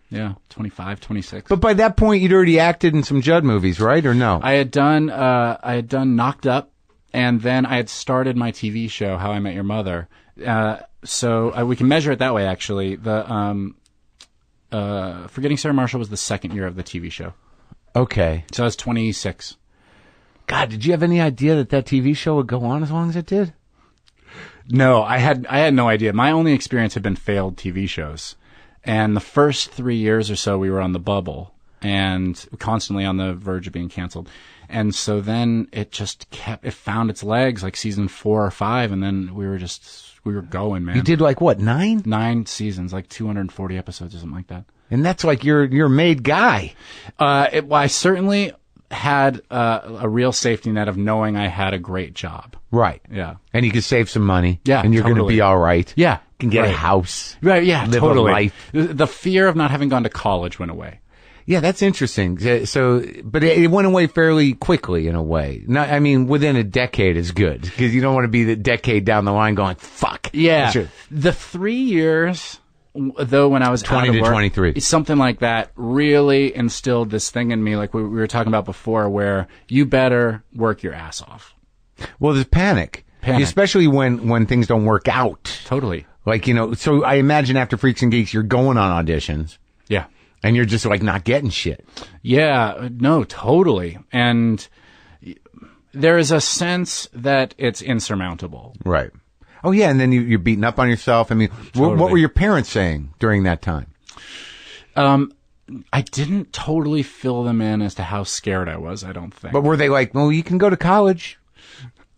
Yeah, 25, 26. But by that point, you'd already acted in some Judd movies, right? Or no? I had done Knocked Up, and then I had started my TV show, How I Met Your Mother. So we can measure it that way, actually. The Forgetting Sarah Marshall was the second year of the TV show. Okay. So I was 26. God, did you have any idea that TV show would go on as long as it did? No, I had no idea. My only experience had been failed TV shows. And the first 3 years or so, we were on the bubble and constantly on the verge of being canceled. And so then it just it found its legs like season 4 or 5. And then we were going, man. You did like what, 9? 9 seasons, like 240 episodes or something like that. And that's like you're a made guy. Well, I certainly had a real safety net of knowing I had a great job. Right. Yeah. And you could save some money. Yeah, And you're going to totally. be all right. Yeah. You can get a Right. house. Right, yeah, live totally. a life. The fear of not having gone to college went away. Yeah, that's interesting. So, but it went away fairly quickly in a way. Not, I mean, within a decade is good because you don't want to be the decade down the line going, fuck. Yeah. Sure. The 3 years, though, when I was 20 out of to work, 23. something like that really instilled this thing in me, like we were talking about before, where you better work your ass off. Well, there's panic. Especially when things don't work out. Totally. Like, so I imagine after Freaks and Geeks, you're going on auditions. Yeah. And you're just like not getting shit. Yeah, no, totally. And there is a sense that it's insurmountable. Right. Oh, yeah. And then you're beating up on yourself. I mean, Totally. what were your parents saying during that time? I didn't totally fill them in as to how scared I was, I don't think. But were they like, well, you can go to college?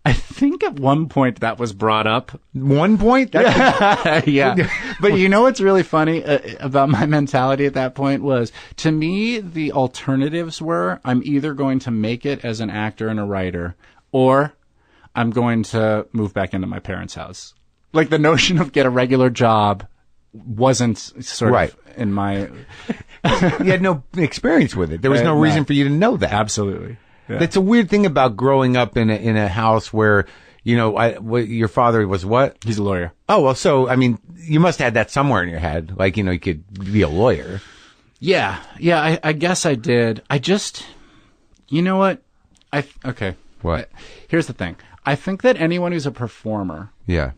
I think at one point that was brought up. One point? Yeah. But you know what's really funny about my mentality at that point was, to me, the alternatives were, I'm either going to make it as an actor and a writer, or I'm going to move back into my parents' house. Like, the notion of get a regular job wasn't sort Right. of in my... You had no experience with it. There was no No. reason for you to know that. Absolutely. Yeah. That's a weird thing about growing up in a house where, your father was what? He's a lawyer. Oh, well, so, I mean, you must have had that somewhere in your head. Like, you could be a lawyer. Yeah. Yeah, I guess I did. I just... You know what? Okay. What? Here's the thing. I think that anyone who's a performer Yeah.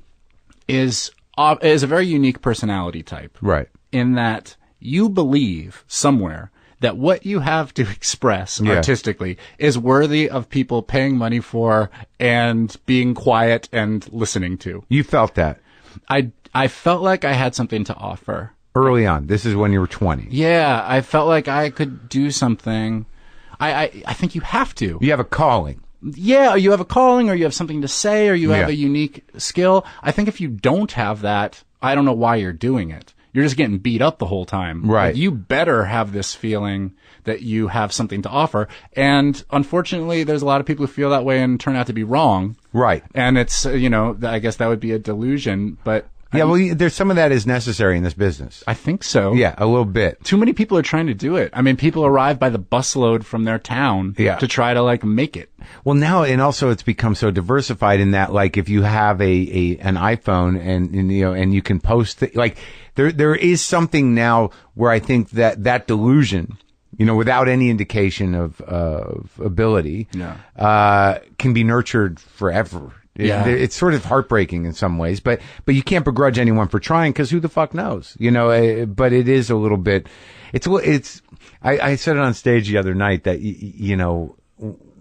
is a very unique personality type. Right. In that you believe somewhere that what you have to express artistically is worthy of people paying money for and being quiet and listening to. You felt that I felt like I had something to offer. early on. This is when you were 20. Yeah, I felt like I could do something. I think you have to. You have a calling. Yeah, you have a calling, or you have something to say, or you have Yeah. a unique skill. I think if you don't have that, I don't know why you're doing it. You're just getting beat up the whole time. Right. Like, you better have this feeling that you have something to offer. And unfortunately, there's a lot of people who feel that way and turn out to be wrong. Right. And it's, I guess that would be a delusion, but Yeah, well, there's some of that is necessary in this business. I think so. Yeah, a little bit. Too many people are trying to do it. I mean, people arrive by the busload from their town to try to make it. Well, now, and also it's become so diversified in that, like, if you have an iPhone and you can post there is something now where I think that delusion, without any indication of ability, can be nurtured forever. Yeah. It's sort of heartbreaking in some ways, but you can't begrudge anyone for trying, because who the fuck knows, but it is a little bit, I said it on stage the other night that,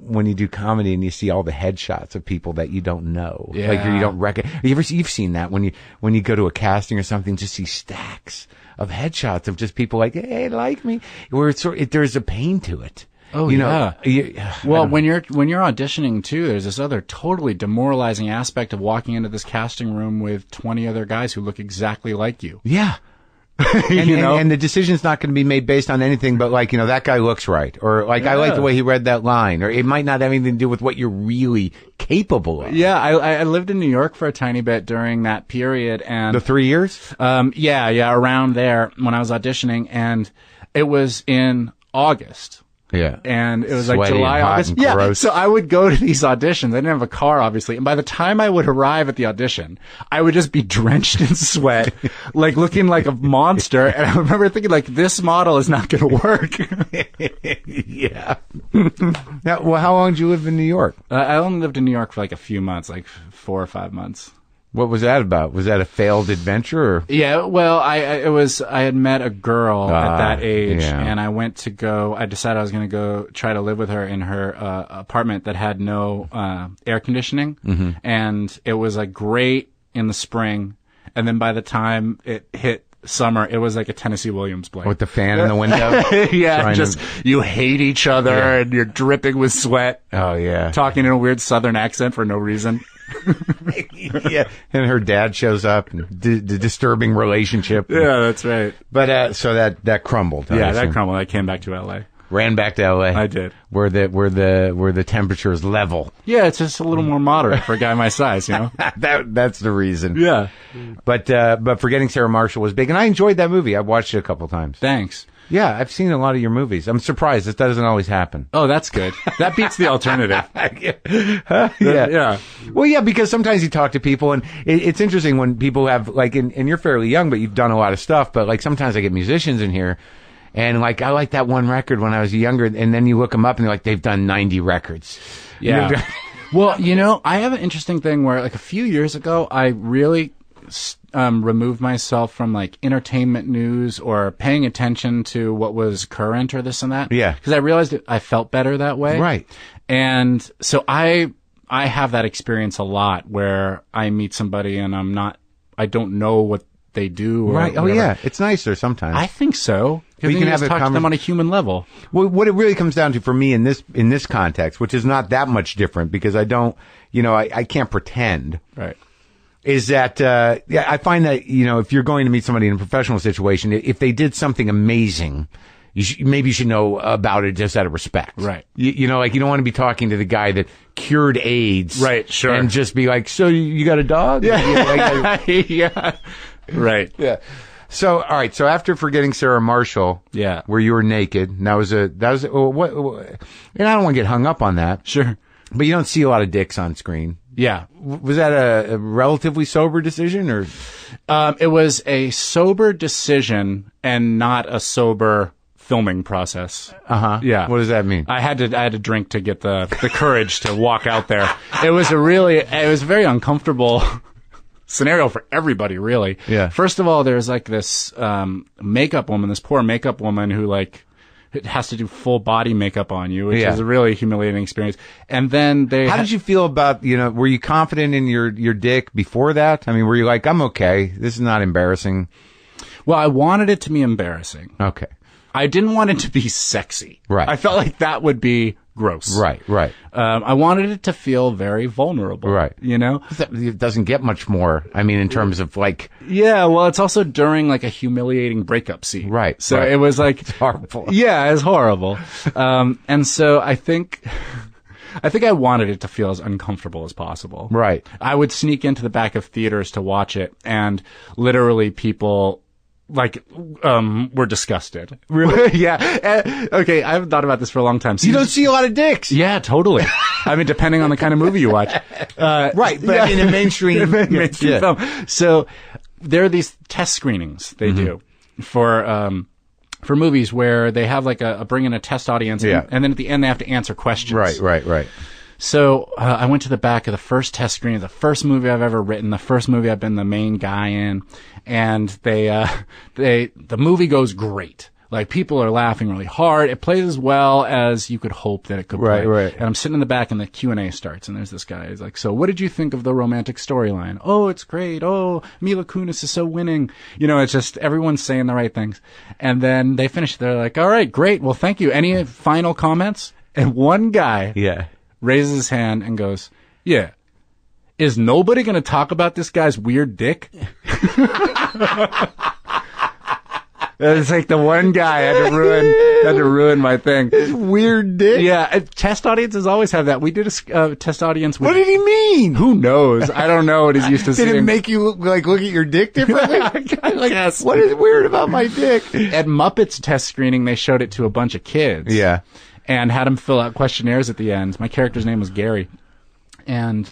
when you do comedy and you see all the headshots of people that you don't know, like you don't recognize, you've seen that when you go to a casting or something, just see stacks of headshots of just people like, hey, like me, where there's a pain to it. Oh, well, when you're auditioning too, there's this other totally demoralizing aspect of walking into this casting room with 20 other guys who look exactly like you. Yeah. And the decision's not going to be made based on anything but that guy looks right, or I like the way he read that line, or it might not have anything to do with what you're really capable of. Yeah, I lived in New York for a tiny bit during that period, and the 3 years. Around there when I was auditioning, and it was in August. Yeah. And it was Sweaty like July, and hot August. and Yeah. gross. So I would go to these auditions. I didn't have a car, obviously. And by the time I would arrive at the audition, I would just be drenched in sweat, looking like a monster. And I remember thinking, this model is not going to work. Yeah. Now, well, how long did you live in New York? I only lived in New York for a few months, 4 or 5 months. What was that about? Was that a failed adventure? Or? Yeah, well, I had met a girl at that age, and I decided I was going to go try to live with her in her apartment that had no air conditioning, and it was like great in the spring, and then by the time it hit summer, it was like a Tennessee Williams play. With the fan in the window? Yeah, you hate each other, and you're dripping with sweat. Oh, yeah. Talking in a weird southern accent for no reason. Yeah, and her dad shows up, and the disturbing relationship. Yeah, that's right. But so that crumbled. That crumbled. I came back to L.A. Ran back to L.A. I did. Where the temperature is level. Yeah, it's just a little more moderate for a guy my size, you know. That's the reason. Yeah. But Forgetting Sarah Marshall was big, and I enjoyed that movie. I've watched it a couple times. Thanks. Yeah, I've seen a lot of your movies. I'm surprised. This doesn't always happen. Oh, that's good. That beats the alternative. Yeah. Well, yeah, because sometimes you talk to people, and it's interesting when people have, like, and you're fairly young, but you've done a lot of stuff, but, like, sometimes I get musicians in here, and, like, I like that one record when I was younger, and then you look them up, and they're like, they've done 90 records. Yeah. Well, you know, I have an interesting thing where, like, a few years ago, I really removed myself from like entertainment news or paying attention to what was current or this and that. Yeah. Because I realized I felt better that way. Right. And so I have that experience a lot where I meet somebody and I don't know what they do. Or right. Oh, whatever. yeah. It's nicer sometimes. I think so. Because you can have talk to them on a human level. Well, what it really comes down to for me in this context, which is not that much different because I don't, I can't pretend. Right. Is that, I find that, if you're going to meet somebody in a professional situation, if they did something amazing, maybe you should know about it just out of respect. Right. You don't want to be talking to the guy that cured AIDS. Right, sure. And just be like, so you got a dog? Yeah. Yeah. Right. Yeah. So, all right. So after Forgetting Sarah Marshall. Yeah. Where you were naked, and and I don't want to get hung up on that. Sure. But you don't see a lot of dicks on screen. Yeah. Was that a relatively sober decision, or? It was a sober decision and not a sober filming process. Uh-huh. Yeah. What does that mean? I had to drink to get the courage to walk out there. It was a very uncomfortable scenario for everybody, really. Yeah. First of all, there's like this makeup woman, this poor makeup woman who like it has to do full body makeup on you, which is a really humiliating experience. And then how did you feel about, were you confident in your dick before that? I mean, were you like, I'm okay, this is not embarrassing? Well, I wanted it to be embarrassing. Okay. I didn't want it to be sexy. Right. I felt like that would be gross. Right. I wanted it to feel very vulnerable. Right. It doesn't get much more, I mean, in terms of like... Yeah, well, it's also during like a humiliating breakup scene. Right. So it was like... It's horrible. Yeah, it's horrible. And so I think I wanted it to feel as uncomfortable as possible. Right. I would sneak into the back of theaters to watch it, and literally people... were disgusted. Really? Yeah. Okay, I haven't thought about this for a long time. You don't see a lot of dicks. Yeah, totally. I mean, depending on the kind of movie you watch. Right, but in a mainstream film. So there are these test screenings they do for movies where they have like bring in a test audience, and then at the end they have to answer questions. Right. So I went to the back of the first test screening, the first movie I've ever written, the first movie I've been the main guy in, and the movie goes great. Like, people are laughing really hard. It plays as well as you could hope that it could play. Right. And I'm sitting in the back, and the Q&A starts, and there's this guy. He's like, so what did you think of the romantic storyline? Oh, it's great. Oh, Mila Kunis is so winning. It's just everyone's saying the right things. And then they finish. They're like, all right, great. Well, thank you. Any final comments? And one guy raises his hand and goes, yeah, is nobody going to talk about this guy's weird dick? It's like the one guy had to ruin my thing. His weird dick? Yeah, test audiences always have that. We did a test audience with... What did he mean? Who knows? I don't know what he's used to seeing. Did it make you look at your dick differently? Yes. What is weird about my dick? At Muppets test screening, they showed it to a bunch of kids. Yeah. And had them fill out questionnaires at the end. My character's name was Gary. And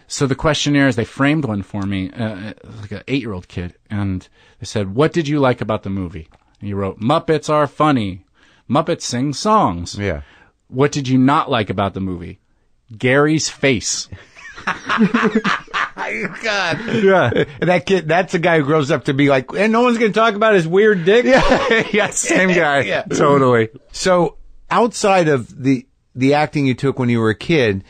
so the questionnaires, they framed one for me, like an 8-year-old kid. And they said, what did you like about the movie? And he wrote, Muppets are funny. Muppets sing songs. Yeah. What did you not like about the movie? Gary's face. God. Yeah. That kid, that's a guy who grows up to be like, and no one's going to talk about his weird dick. Yeah, same guy. Yeah. Totally. So outside of the acting you took when you were a kid,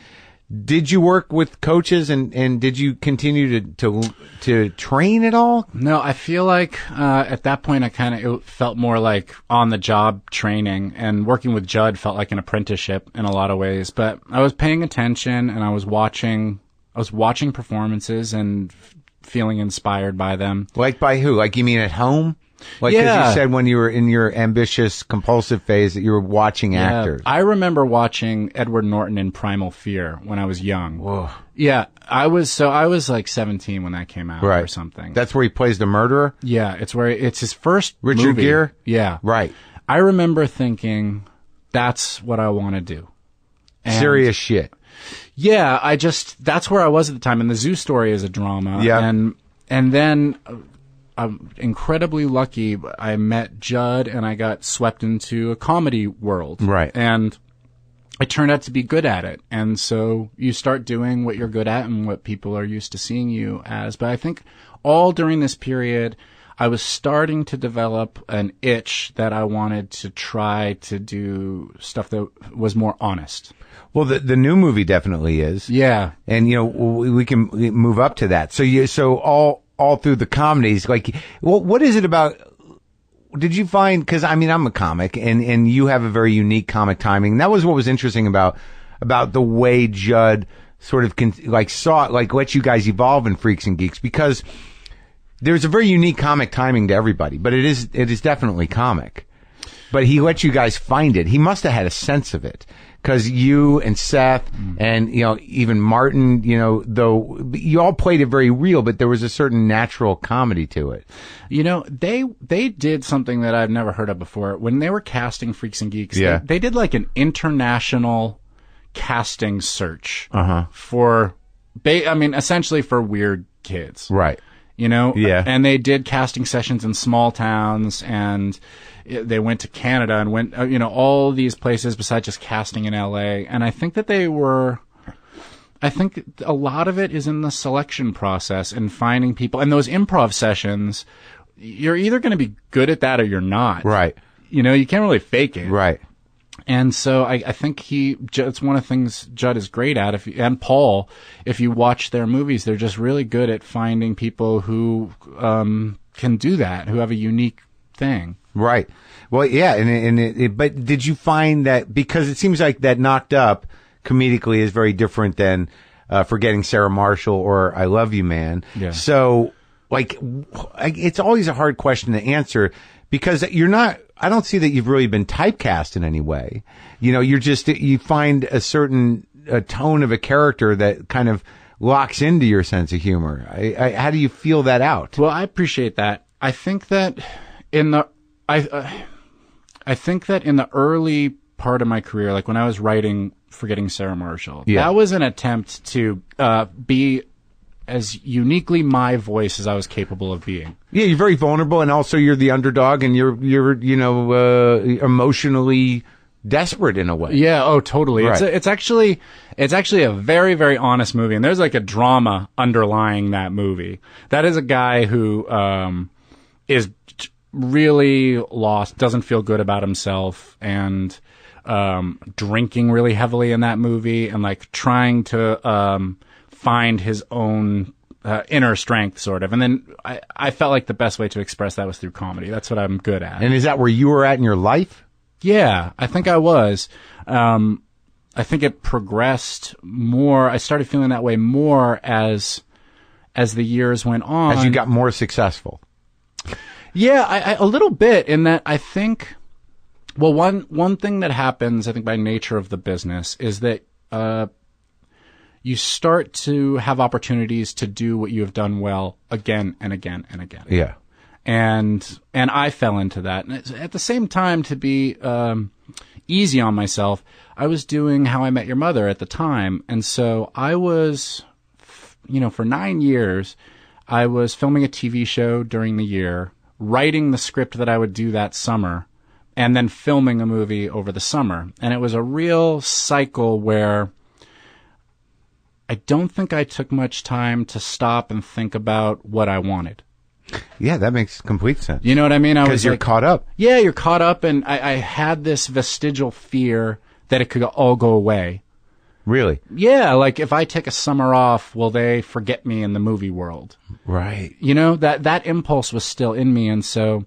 did you work with coaches and did you continue to train at all? No, I feel like at that point it felt more like on the job training, and working with Judd felt like an apprenticeship in a lot of ways. But I was paying attention and I was watching performances and feeling inspired by them. Like by who? Like you mean at home? Like, 'cause Yeah. you said when you were in your ambitious, compulsive phase that you were watching actors. I remember watching Edward Norton in Primal Fear when I was young. Whoa. Yeah, I was like 17 when that came out or something. That's where he plays the murderer? Yeah, it's his first Richard movie. Gere? Yeah. Right. I remember thinking, that's what I want to do. And Serious shit. yeah, that's where I was at the time. And The Zoo Story is a drama. Yeah. And then I'm incredibly lucky. I met Judd and I got swept into a comedy world. Right. And I turned out to be good at it. And so you start doing what you're good at and what people are used to seeing you as. But I think all during this period, I was starting to develop an itch that I wanted to try to do stuff that was more honest. Well, the new movie definitely is. Yeah. And, you know, we can move up to that. So all through the comedies, like, what is it about? Did you find, because I mean, I'm a comic and you have a very unique comic timing. That was what was interesting about the way Judd sort of let you guys evolve in Freaks and Geeks, because there's a very unique comic timing to everybody, but it is definitely comic. But he let you guys find it. He must have had a sense of it. Because you and Seth and, you know, even Martin, you know, though you all played it very real, but there was a certain natural comedy to it. You know, they did something that I've never heard of before. When they were casting Freaks and Geeks, Yeah. they did like an international casting search essentially for weird kids. Right. You know? Yeah. And they did casting sessions in small towns, and they went to Canada and went, all these places besides just casting in LA. And I think that I think a lot of it is in the selection process and finding people. And those improv sessions, you're either going to be good at that or you're not. Right. You know, you can't really fake it. Right. And so I think it's one of the things Judd is great at, and Paul, if you watch their movies, they're just really good at finding people who can do that, who have a unique thing. Right. Well, yeah. But did you find that, because it seems like that Knocked Up comedically is very different than Forgetting Sarah Marshall or I Love You, Man. Yeah. So, it's always a hard question to answer, because I don't see that you've really been typecast in any way. You know, you find a certain tone of a character that kind of locks into your sense of humor. How do you feel that out? Well, I appreciate that. I think that in the early part of my career, like when I was writing Forgetting Sarah Marshall, that was an attempt to be as uniquely my voice as I was capable of being. Yeah, you're very vulnerable, and also you're the underdog, and you're emotionally desperate in a way. Yeah, oh, totally. Right. It's actually a very, very honest movie, and there's like a drama underlying that movie. That is a guy who is really lost, doesn't feel good about himself, and drinking really heavily in that movie, and like trying to find his own inner strength, sort of. And then I felt like the best way to express that was through comedy. That's what I'm good at. And is that where you were at in your life? Yeah, I think I was. I think it progressed more. I started feeling that way more as the years went on. As you got more successful. Yeah, a little bit, in that I think, well, one thing that happens, I think, by nature of the business is that you start to have opportunities to do what you have done well again and again and again. Yeah. And I fell into that. And at the same time, to be easy on myself, I was doing How I Met Your Mother at the time. And so I was, for 9 years, I was filming a TV show during the year, writing the script that I would do that summer, and then filming a movie over the summer. And it was a real cycle where I don't think I took much time to stop and think about what I wanted. Yeah, that makes complete sense. You know what I mean? Because you're caught up. Yeah, you're caught up, and I had this vestigial fear that it could all go away. Really? Yeah, like if I take a summer off, will they forget me in the movie world? Right. You know, that impulse was still in me, and so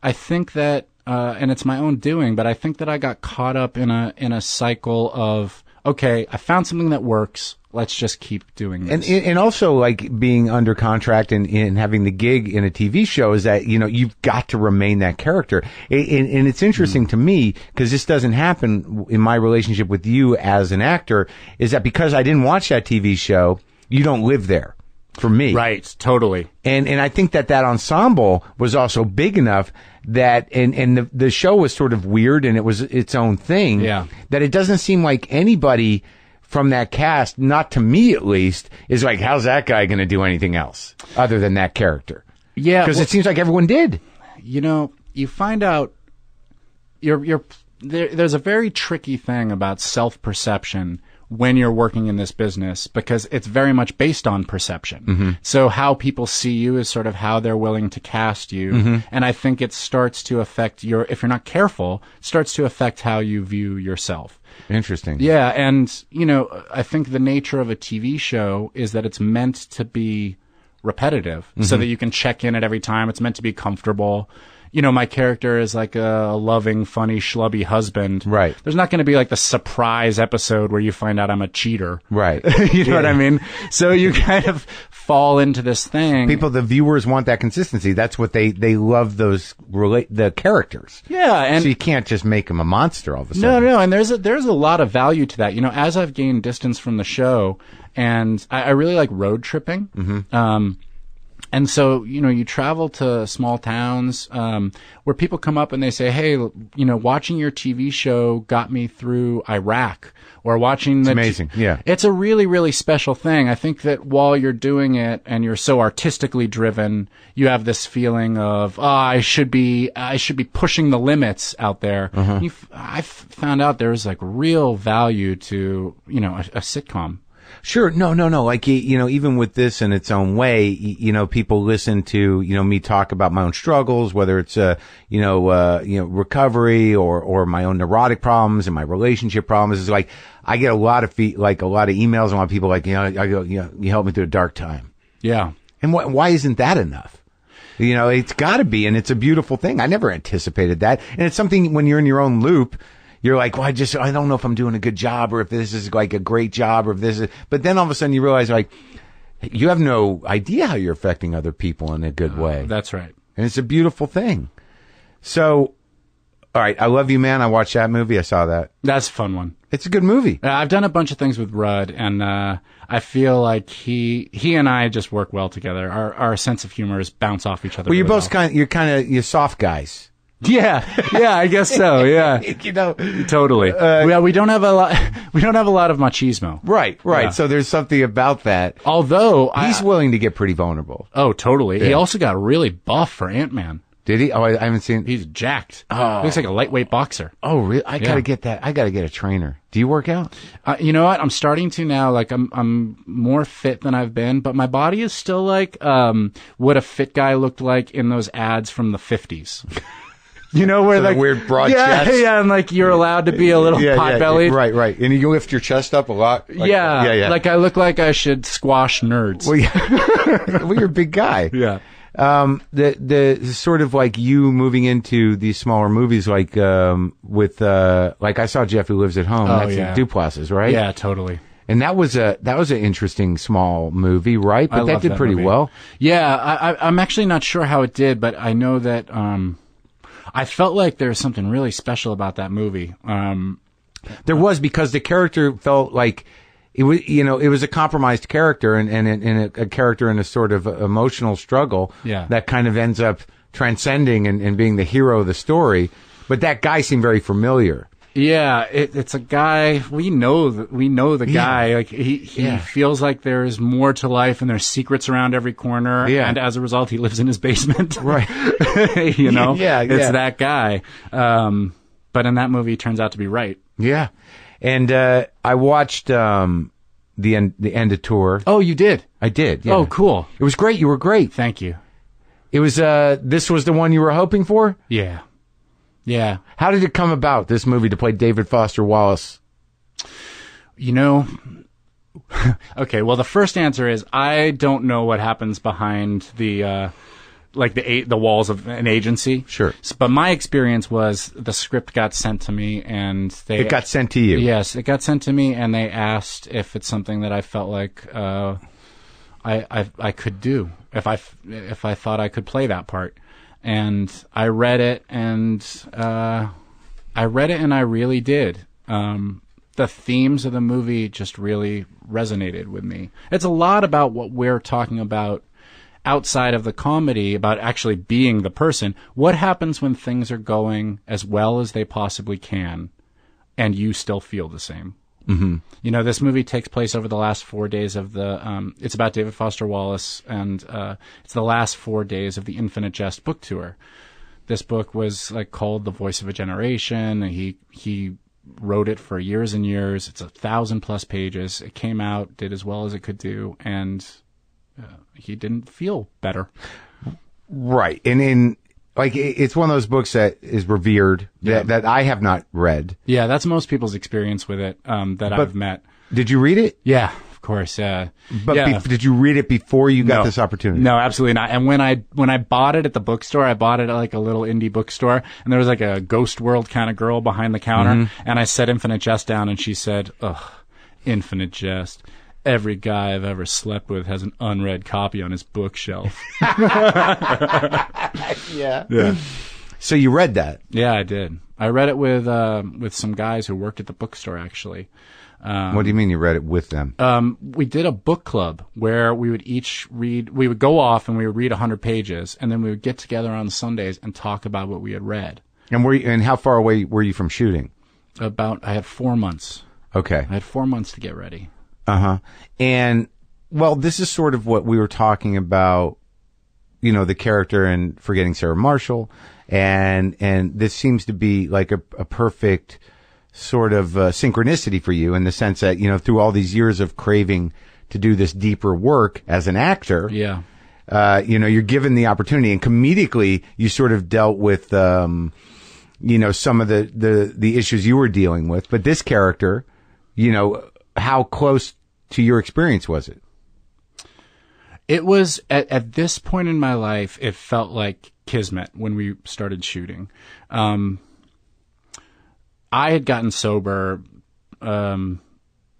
I think that, and it's my own doing, but I think that I got caught up in a cycle of, okay, I found something that works. Let's just keep doing this. And also, like, being under contract and having the gig in a TV show is that, you know, you've got to remain that character. And it's interesting to me, because this doesn't happen in my relationship with you as an actor, is that because I didn't watch that TV show, you don't live there for me. Right, totally. And I think that ensemble was also big enough that, and the show was sort of weird and it was its own thing. Yeah. That it doesn't seem like anybody from that cast, not to me at least, is like, how's that guy going to do anything else other than that character? Yeah. Because it seems like everyone did. You know, you find out there's a very tricky thing about self-perception when you're working in this business, because it's very much based on perception. Mm-hmm. So how people see you is sort of how they're willing to cast you. Mm-hmm. And I think it starts to affect if you're not careful, it starts to affect how you view yourself. Interesting. Yeah. And, you know, I think the nature of a TV show is that it's meant to be repetitive, so that you can check in at every time. It's meant to be comfortable. You know, my character is like a loving, funny, schlubby husband. Right. There's not going to be like the surprise episode where you find out I'm a cheater. Right. You know what I mean? So you kind of fall into this thing. The viewers want that consistency. That's what they love, the characters. Yeah. And so you can't just make them a monster all of a sudden. No. And there's a lot of value to that. You know, as I've gained distance from the show, and I really like road tripping. Mm-hmm. And so, you know, you travel to small towns where people come up and they say, hey, you know, watching your TV show got me through Iraq, or watching It's amazing. Yeah. It's a really, really special thing. I think that while you're doing it and you're so artistically driven, you have this feeling of, I should be pushing the limits out there. Uh-huh. I found out there was like real value to, you know, a sitcom. Sure. No. Like, you know, even with this in its own way, you know, people listen to, you know, me talk about my own struggles, whether it's, recovery or my own neurotic problems and my relationship problems. It's like, I get a lot of emails and a lot of people like, you know, I go, you know, you helped me through a dark time. Yeah. And why isn't that enough? You know, it's gotta be, and it's a beautiful thing. I never anticipated that. And it's something when you're in your own loop, you're like, well, I don't know if I'm doing a good job, or if this is like a great job, or if this is, but then all of a sudden you realize, like, you have no idea how you're affecting other people in a good way. That's right. And it's a beautiful thing. So, all right. I Love You, Man. I watched that movie. I saw that. That's a fun one. It's a good movie. I've done a bunch of things with Rudd, and I feel like he and I just work well together. Our sense of humor is bounce off each other. Well, you're really both you're soft guys. Yeah, I guess so. Yeah, you know, totally. We don't have a lot of machismo. Right. Yeah. So there's something about that. Although he's willing to get pretty vulnerable. Oh, totally. Yeah. He also got really buff for Ant-Man. Did he? Oh, I haven't seen. He's jacked. Oh. Looks like a lightweight boxer. Oh, really? I gotta get that. I gotta get a trainer. Do you work out? You know what? I'm starting to now. Like I'm more fit than I've been, but my body is still like what a fit guy looked like in those ads from the 50s. You know, where like weird broad chest. Yeah, and like you're allowed to be a little pot-bellied. Right. And you lift your chest up a lot. Like, yeah. Like I look like I should squash nerds. Well, yeah. Well, you're a big guy. Yeah. The sort of like you moving into these smaller movies, like with like I saw Jeff Who Lives at Home. Oh, That's yeah. Duplessis, right? Yeah, totally. And that was an interesting small movie, right? But that did pretty well. Yeah, I'm actually not sure how it did, but I know that I felt like there was something really special about that movie. There was, because the character felt like it was, you know, it was a compromised character and a character in a sort of emotional struggle that kind of ends up transcending and being the hero of the story. But that guy seemed very familiar. Yeah, it's a guy we know the guy. Like he feels like there's more to life and there's secrets around every corner. Yeah. And as a result, he lives in his basement. Right. You know. Yeah. It's that guy. But in that movie, he turns out to be right. Yeah. And I watched the end of tour. Oh, you did? I did. Yeah. Oh, cool. It was great. You were great. Thank you. It was. This was the one you were hoping for. Yeah. Yeah. How did it come about? This movie to play David Foster Wallace. You know. Okay. Well, the first answer is I don't know what happens behind the walls of an agency. Sure. But my experience was the script got sent to me, and it got sent to you. Yes, it got sent to me, and they asked if it's something that I felt like I could do, if I thought I could play that part. And I read it, and I really did. The themes of the movie just really resonated with me. It's a lot about what we're talking about outside of the comedy, about actually being the person. What happens when things are going as well as they possibly can, and you still feel the same? Mm-hmm. You know, this movie takes place over the last 4 days of the, it's about David Foster Wallace, and it's the last 4 days of the Infinite Jest book tour. This book was called The Voice of a Generation, and he wrote it for years and years. It's 1,000+ pages. It came out, did as well as it could do, and he didn't feel better. Right. And it's one of those books that is revered, that I have not read. Yeah, that's most people's experience with it I've met. Did you read it? Yeah, of course. But did you read it before you got this opportunity? No, absolutely not. And when I bought it at the bookstore, I bought it at a little indie bookstore, and there was a Ghost World kind of girl behind the counter, and I set Infinite Jest down, and she said, "Ugh, Infinite Jest. Every guy I've ever slept with has an unread copy on his bookshelf." Yeah. So you read that? Yeah, I did. I read it with some guys who worked at the bookstore, actually. What do you mean you read it with them? We did a book club where we would each read. We would go off and we would read 100 pages, and then we would get together on Sundays and talk about what we had read. And how far away were you from shooting? I had 4 months. Okay. I had 4 months to get ready. Uh-huh. And, well, this is sort of what we were talking about, the character and Forgetting Sarah Marshall. And this seems to be like a perfect sort of synchronicity for you in the sense that, through all these years of craving to do this deeper work as an actor. Yeah. You're given the opportunity, and comedically you sort of dealt with, some of the issues you were dealing with. But this character, how close to your experience was it? It was, at this point in my life, it felt like kismet when we started shooting. I had gotten sober, I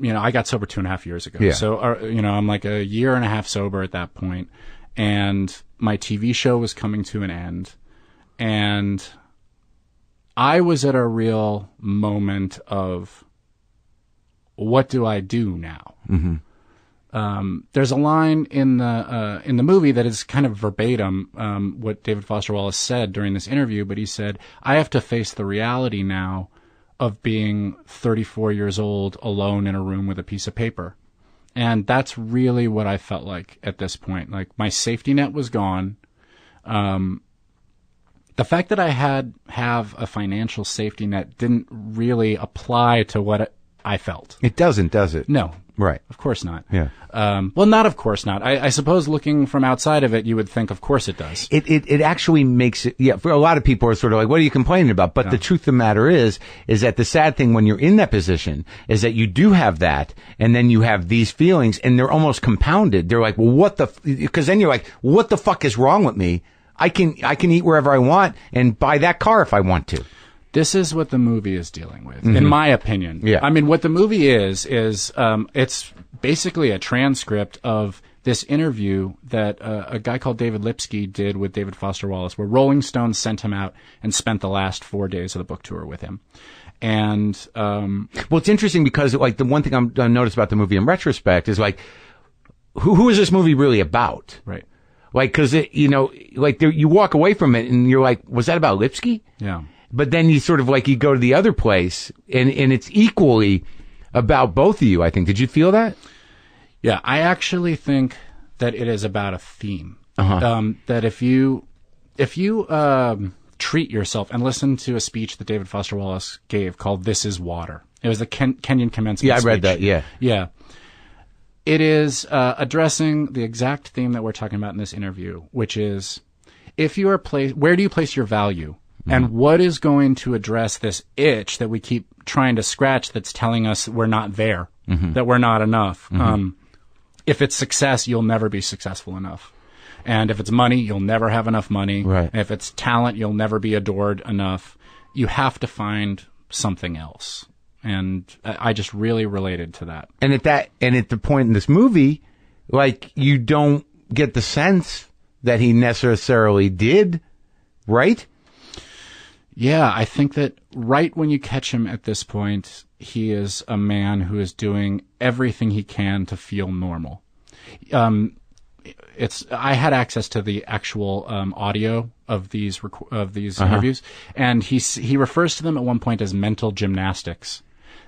got sober 2.5 years ago. Yeah. So, I'm a year and a half sober at that point, and my TV show was coming to an end, and I was at a real moment of, what do I do now? Mm-hmm. There's a line in the movie that is kind of verbatim what David Foster Wallace said during this interview, but he said, "I have to face the reality now of being 34 years old alone in a room with a piece of paper." And that's really what I felt like at this point. My safety net was gone. The fact that I have a financial safety net didn't really apply to what I felt. It doesn't, does it? No. Right. Of course not. Yeah. Well, not of course not. I suppose looking from outside of it, you would think of course it does. It actually makes it, for a lot of people are sort of like, what are you complaining about? But the truth of the matter is that the sad thing when you're in that position is that you do have that, and then you have these feelings, and they're almost compounded. They're like, well, because then you're like, what the fuck is wrong with me? I can eat wherever I want and buy that car if I want to. This is what the movie is dealing with, in my opinion. Yeah. I mean, what the movie is it's basically a transcript of this interview that a guy called David Lipsky did with David Foster Wallace, where Rolling Stone sent him out and spent the last 4 days of the book tour with him. And well, it's interesting because the one thing I noticed about the movie in retrospect is who is this movie really about? Right. Because you walk away from it and you're like, was that about Lipsky? Yeah. But then you sort of you go to the other place and it's equally about both of you, I think. Did you feel that? Yeah, I actually think that it is about a theme. Uh-huh. That if you treat yourself and listen to a speech that David Foster Wallace gave called "This Is Water." It was the Kenyon commencement. Yeah, I read speech. that. Yeah. Yeah. It is addressing the exact theme that we're talking about in this interview, which is if you are where do you place your value? And what is going to address this itch that we keep trying to scratch that's telling us we're not there, that we're not enough? If it's success, you'll never be successful enough. And if it's money, you'll never have enough money. Right. And if it's talent, you'll never be adored enough. You have to find something else. And I just really related to that. And at the point in this movie, like, you don't get the sense that he necessarily did, right? Yeah, I think that right when you catch him at this point, he is a man who is doing everything he can to feel normal. I had access to the actual audio of these interviews, and he refers to them at one point as mental gymnastics,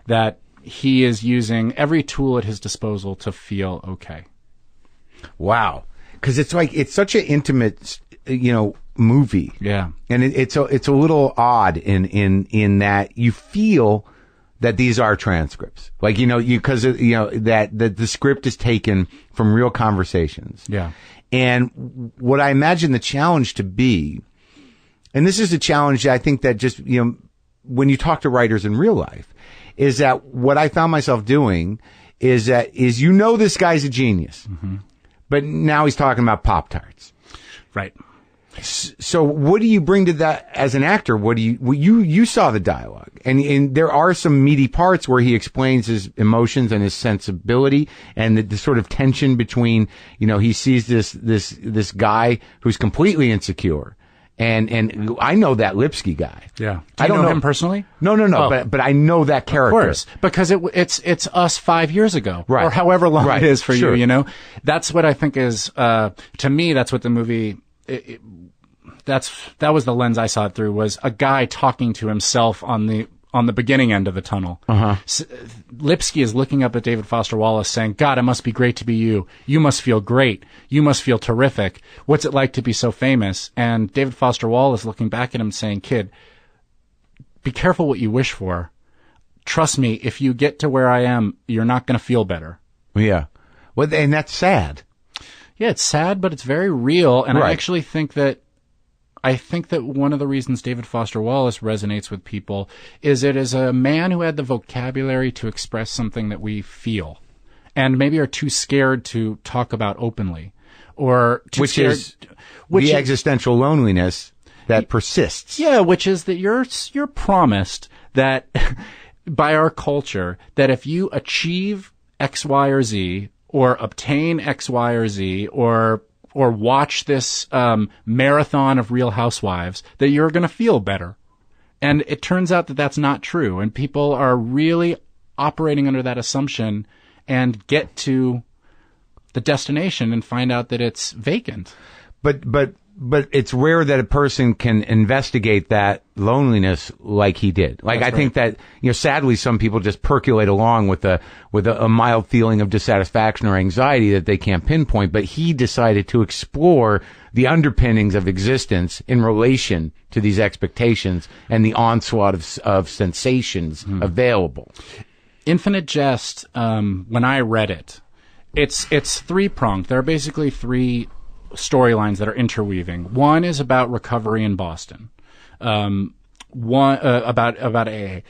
that he is using every tool at his disposal to feel okay. Wow, because it's such an intimate, movie. Yeah, and it's a little odd in that you feel that these are transcripts, like because that the script is taken from real conversations. Yeah, and what I imagine the challenge to be, and this is a challenge I think that just when you talk to writers in real life, is that what I found myself doing is this guy's a genius, but now he's talking about Pop-Tarts, right? So what do you bring to that as an actor? You saw the dialogue, and there are some meaty parts where he explains his emotions and his sensibility and the sort of tension between, he sees this guy who's completely insecure. And I know that Lipsky guy. Yeah. I don't know him personally? No. Oh. But I know that character. Of course. Because it's us 5 years ago. Right. Or however long it is for sure. you, That's what I think is, to me, that's what the movie, that was the lens I saw it through, was a guy talking to himself on the beginning end of the tunnel. Lipsky is looking up at David Foster Wallace saying, God, it must be great to be you. You must feel great. You must feel terrific. What's it like to be so famous? And David Foster Wallace looking back at him saying, kid, be careful what you wish for. Trust me, if you get to where I am, you're not going to feel better. Yeah. Well, and that's sad. Yeah, it's sad, but it's very real. And right. I actually think that one of the reasons David Foster Wallace resonates with people is it is a man who had the vocabulary to express something that we feel and maybe are too scared to talk about openly, or the existential loneliness that persists. Yeah, which is that you're promised that by our culture that if you achieve X, Y, or Z, or obtain X, Y, or Z, or watch this marathon of Real Housewives, that you're going to feel better. And it turns out that that's not true. And people are really operating under that assumption and get to the destination and find out that it's vacant. But it's rare that a person can investigate that loneliness like he did. Like, I think that, sadly, some people just percolate along with a mild feeling of dissatisfaction or anxiety that they can't pinpoint. But he decided to explore the underpinnings of existence in relation to these expectations and the onslaught of sensations available. Infinite Jest, when I read it, it's three-pronged. There are basically three storylines that are interweaving. One is about recovery in Boston. One about AA.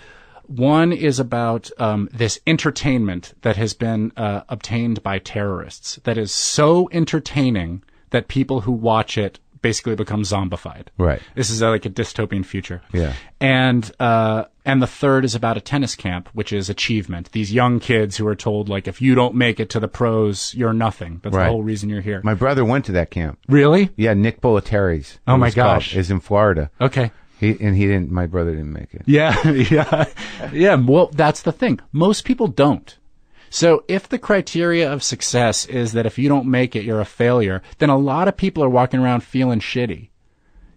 One is about this entertainment that has been obtained by terrorists that is so entertaining that people who watch it basically become zombified. Right. This is like a dystopian future. Yeah. And the third is about a tennis camp, which is achievement. These young kids who are told, like, if you don't make it to the pros, you're nothing. That's the whole reason you're here. My brother went to that camp. Really? Yeah, Nick Bollettieri's. Oh my gosh. Is in Florida. Okay. My brother didn't make it. Yeah. Well, that's the thing. Most people don't. So if the criteria of success is that if you don't make it, you're a failure, then a lot of people are walking around feeling shitty.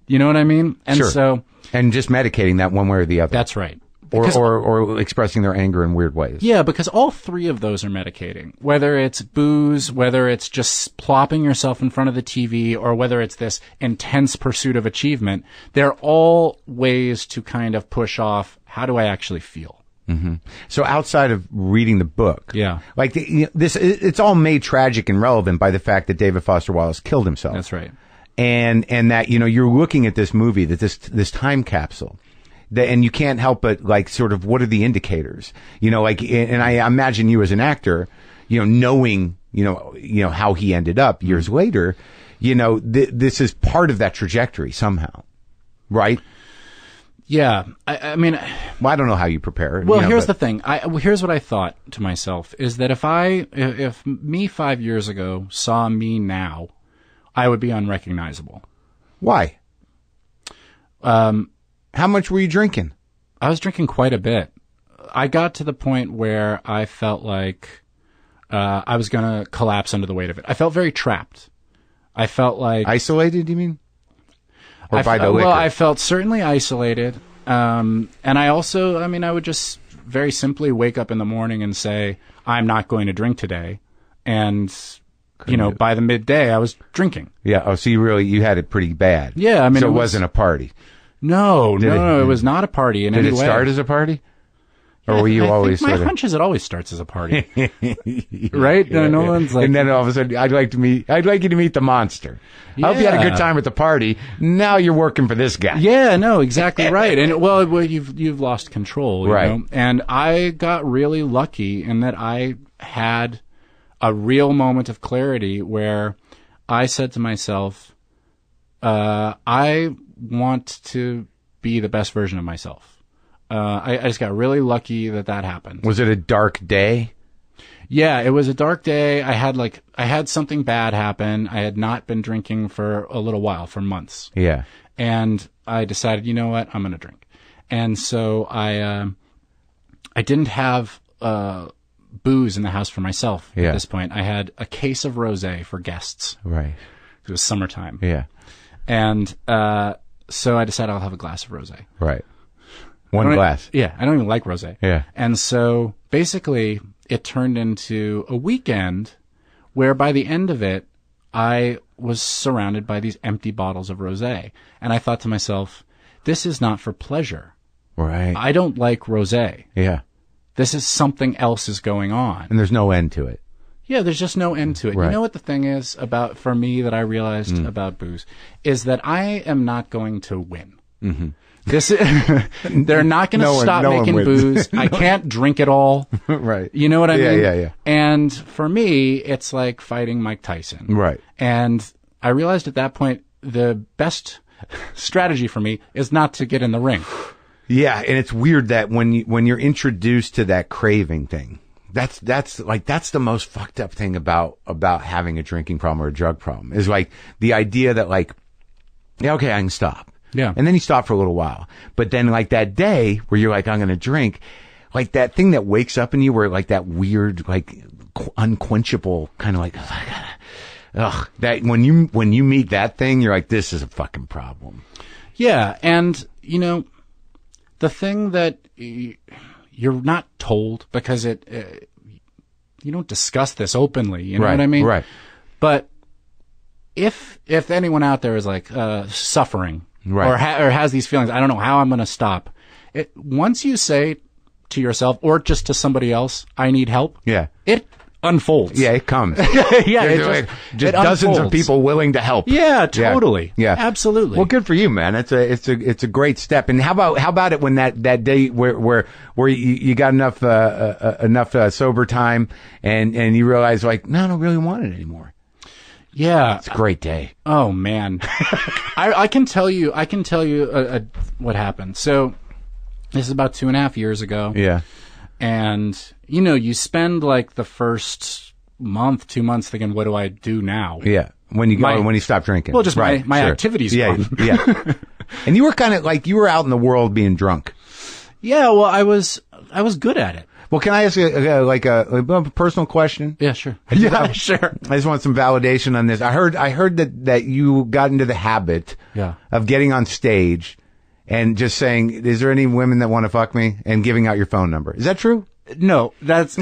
You know what I mean? And sure. And just medicating that one way or the other. That's right. Or expressing their anger in weird ways. Yeah, because all three of those are medicating. Whether it's booze, whether it's just plopping yourself in front of the TV, or whether it's this intense pursuit of achievement, they're all ways to kind of push off, how do I actually feel? So outside of reading the book, Yeah. like it's all made tragic and relevant by the fact that David Foster Wallace killed himself. That's right. And that, you're looking at this movie, that this time capsule, and you can't help but like sort of, what are the indicators? Like, and I imagine you as an actor, knowing, how he ended up years later, this is part of that trajectory somehow, right? Yeah. I mean, well, I don't know how you prepare. Well, here's the thing. Here's what I thought to myself is that if me 5 years ago saw me now, I would be unrecognizable. Why? How much were you drinking? I was drinking quite a bit. I got to the point where I felt like I was going to collapse under the weight of it. I felt very trapped. I felt like... Isolated, you mean? Or by the liquor? Well, I felt certainly isolated. And I also, I would just very simply wake up in the morning and say, I'm not going to drink today. And, by the midday, I was drinking. Yeah. Oh, so you had it pretty bad. Yeah. So it wasn't a party. No, it was not a party in any way. Did it start as a party? Yeah, or were you always my hunch is it always starts as a party. Right? Yeah, no one's like... And then all of a sudden, I'd like you to meet the monster. I hope you had a good time at the party. Now you're working for this guy. Yeah, no, exactly right. And well, you've lost control, you know? And I got really lucky in that I had a real moment of clarity where I said to myself, I want to be the best version of myself. I just got really lucky that happened. Was it a dark day? Yeah, it was a dark day. I had something bad happen. I had not been drinking for a little while, for months. Yeah. And I decided, you know what, I'm going to drink. And so I didn't have booze in the house for myself at this point. I had a case of rosé for guests. Right. It was summertime. Yeah. And so I decided I'll have a glass of rosé. Right. One glass. Yeah, I don't even like rosé. Yeah. And so basically it turned into a weekend where by the end of it, I was surrounded by these empty bottles of rosé. And I thought to myself, this is not for pleasure. Right. I don't like rosé. Yeah. This is something else is going on. And there's no end to it. Yeah, there's just no end to it. Right. You know what the thing is for me that I realized about booze is that I am not going to win. Mm-hmm. They're not going to stop making booze. I can't drink it all. Right. You know what I mean? Yeah. And for me, it's like fighting Mike Tyson. Right. And I realized at that point, the best strategy for me is not to get in the ring. Yeah. And it's weird that when you're introduced to that craving thing, that's the most fucked up thing about having a drinking problem or a drug problem is like the idea that like, yeah, okay, I can stop. Yeah. And then you stop for a little while. But then like that day where you're like, I'm going to drink, like that thing that wakes up in you where like that weird, like unquenchable kind of like, ugh, that when you meet that thing, you're like, this is a fucking problem. Yeah. And the thing that you're not told because you don't discuss this openly. You know what I mean? Right. But if anyone out there is like, suffering, right. or has these feelings, I don't know how I'm going to stop. Once you say to yourself or just to somebody else, I need help. Yeah. It unfolds. Yeah, it comes. Yeah. It dozens of people willing to help. Yeah, totally. Yeah. Absolutely. Well, good for you, man. It's a great step. And how about it when that day where you got enough sober time and you realize like, no, I don't really want it anymore. Yeah. It's a great day. Oh man. I can tell you what happened. So this is about 2.5 years ago. Yeah. And you spend like the first month, 2 months thinking, what do I do now? Yeah. When you stop drinking. Well, just my activities. Yeah. Gone. Yeah. And you were kind of like, you were out in the world being drunk. Yeah. Well, I was good at it. Well, can I ask you a personal question? Yeah, sure. Yeah, sure. I just want some validation on this. I heard that you got into the habit of getting on stage and just saying, "Is there any women that want to fuck me?" and giving out your phone number. Is that true? No, that's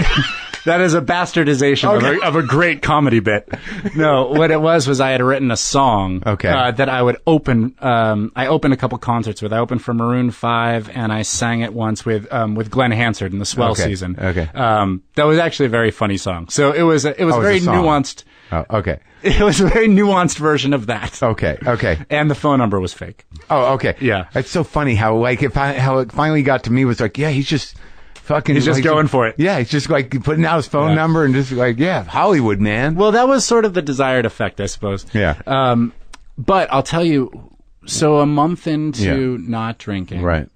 That is a bastardization of a great comedy bit. No, what it was I had written a song that I would open. I opened a couple concerts with. I opened for Maroon 5, and I sang it once with Glenn Hansard in the Swell season. Okay. That was actually a very funny song. So it was a very nuanced. Oh, okay. It was a very nuanced version of that. Okay. And the phone number was fake. Oh, okay. Yeah. It's so funny how how it finally got to me was like, yeah, he's just fucking. He's just like, going for it. Yeah, he's just like putting out his phone number and just like, yeah, Hollywood, man. Well, that was sort of the desired effect, I suppose. Yeah. But I'll tell you, so a month into not drinking, right.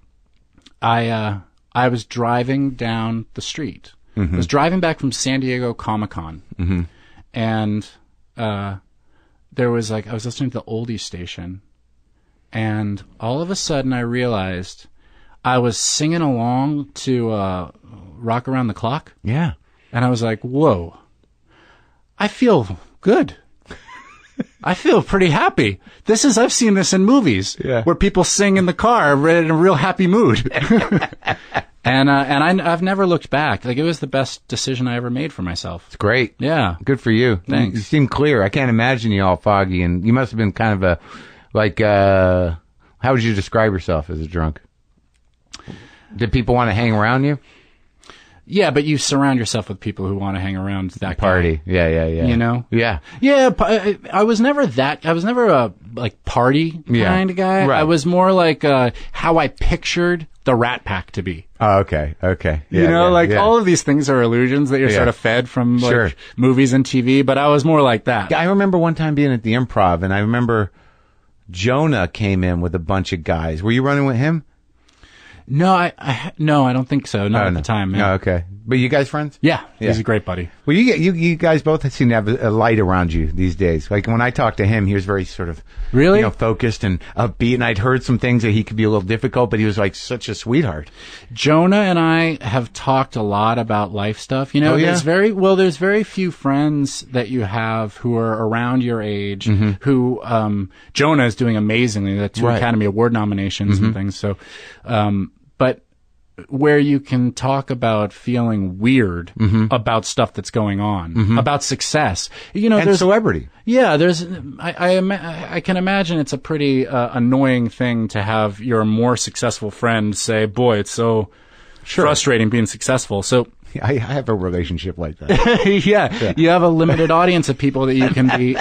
I was driving down the street. I was driving back from San Diego Comic-Con. And there was I was listening to the oldies station, and all of a sudden I realized I was singing along to Rock Around the Clock. Yeah. And I was like, whoa, I feel good. I feel pretty happy. I've seen this in movies where people sing in the car in a real happy mood. And I've never looked back. Like, it was the best decision I ever made for myself. It's great. Yeah. Good for you. Thanks. You seem clear. I can't imagine you all foggy, and you must have been kind of how would you describe yourself as a drunk? Did people want to hang around you? Yeah, but you surround yourself with people who want to hang around that party. Guy. Yeah. You know? Yeah. Yeah, I was never a party kind of guy. Right. I was more like how I pictured the Rat Pack to be. Oh, okay. Yeah, all of these things are illusions that you're sort of fed from movies and TV, but I was more like that. Yeah, I remember one time being at the Improv, and I remember Jonah came in with a bunch of guys. Were you running with him? No, I don't think so. Not at the time. Man. No, okay. But you guys friends? Yeah, he's a great buddy. Well, you guys both seem to have a light around you these days. Like when I talked to him, he was very sort of really focused and upbeat, and I'd heard some things that he could be a little difficult, but he was like such a sweetheart. Jonah and I have talked a lot about life stuff. There's very few friends that you have who are around your age who Jonah is doing amazingly. The 2 Academy Award nominations and things. So, but where you can talk about feeling weird about stuff that's going on, about success, and there's celebrity. Yeah, I can imagine it's a pretty annoying thing to have your more successful friend say, "Boy, it's so frustrating being successful." So I have a relationship like that. yeah, you have a limited audience of people that you can be,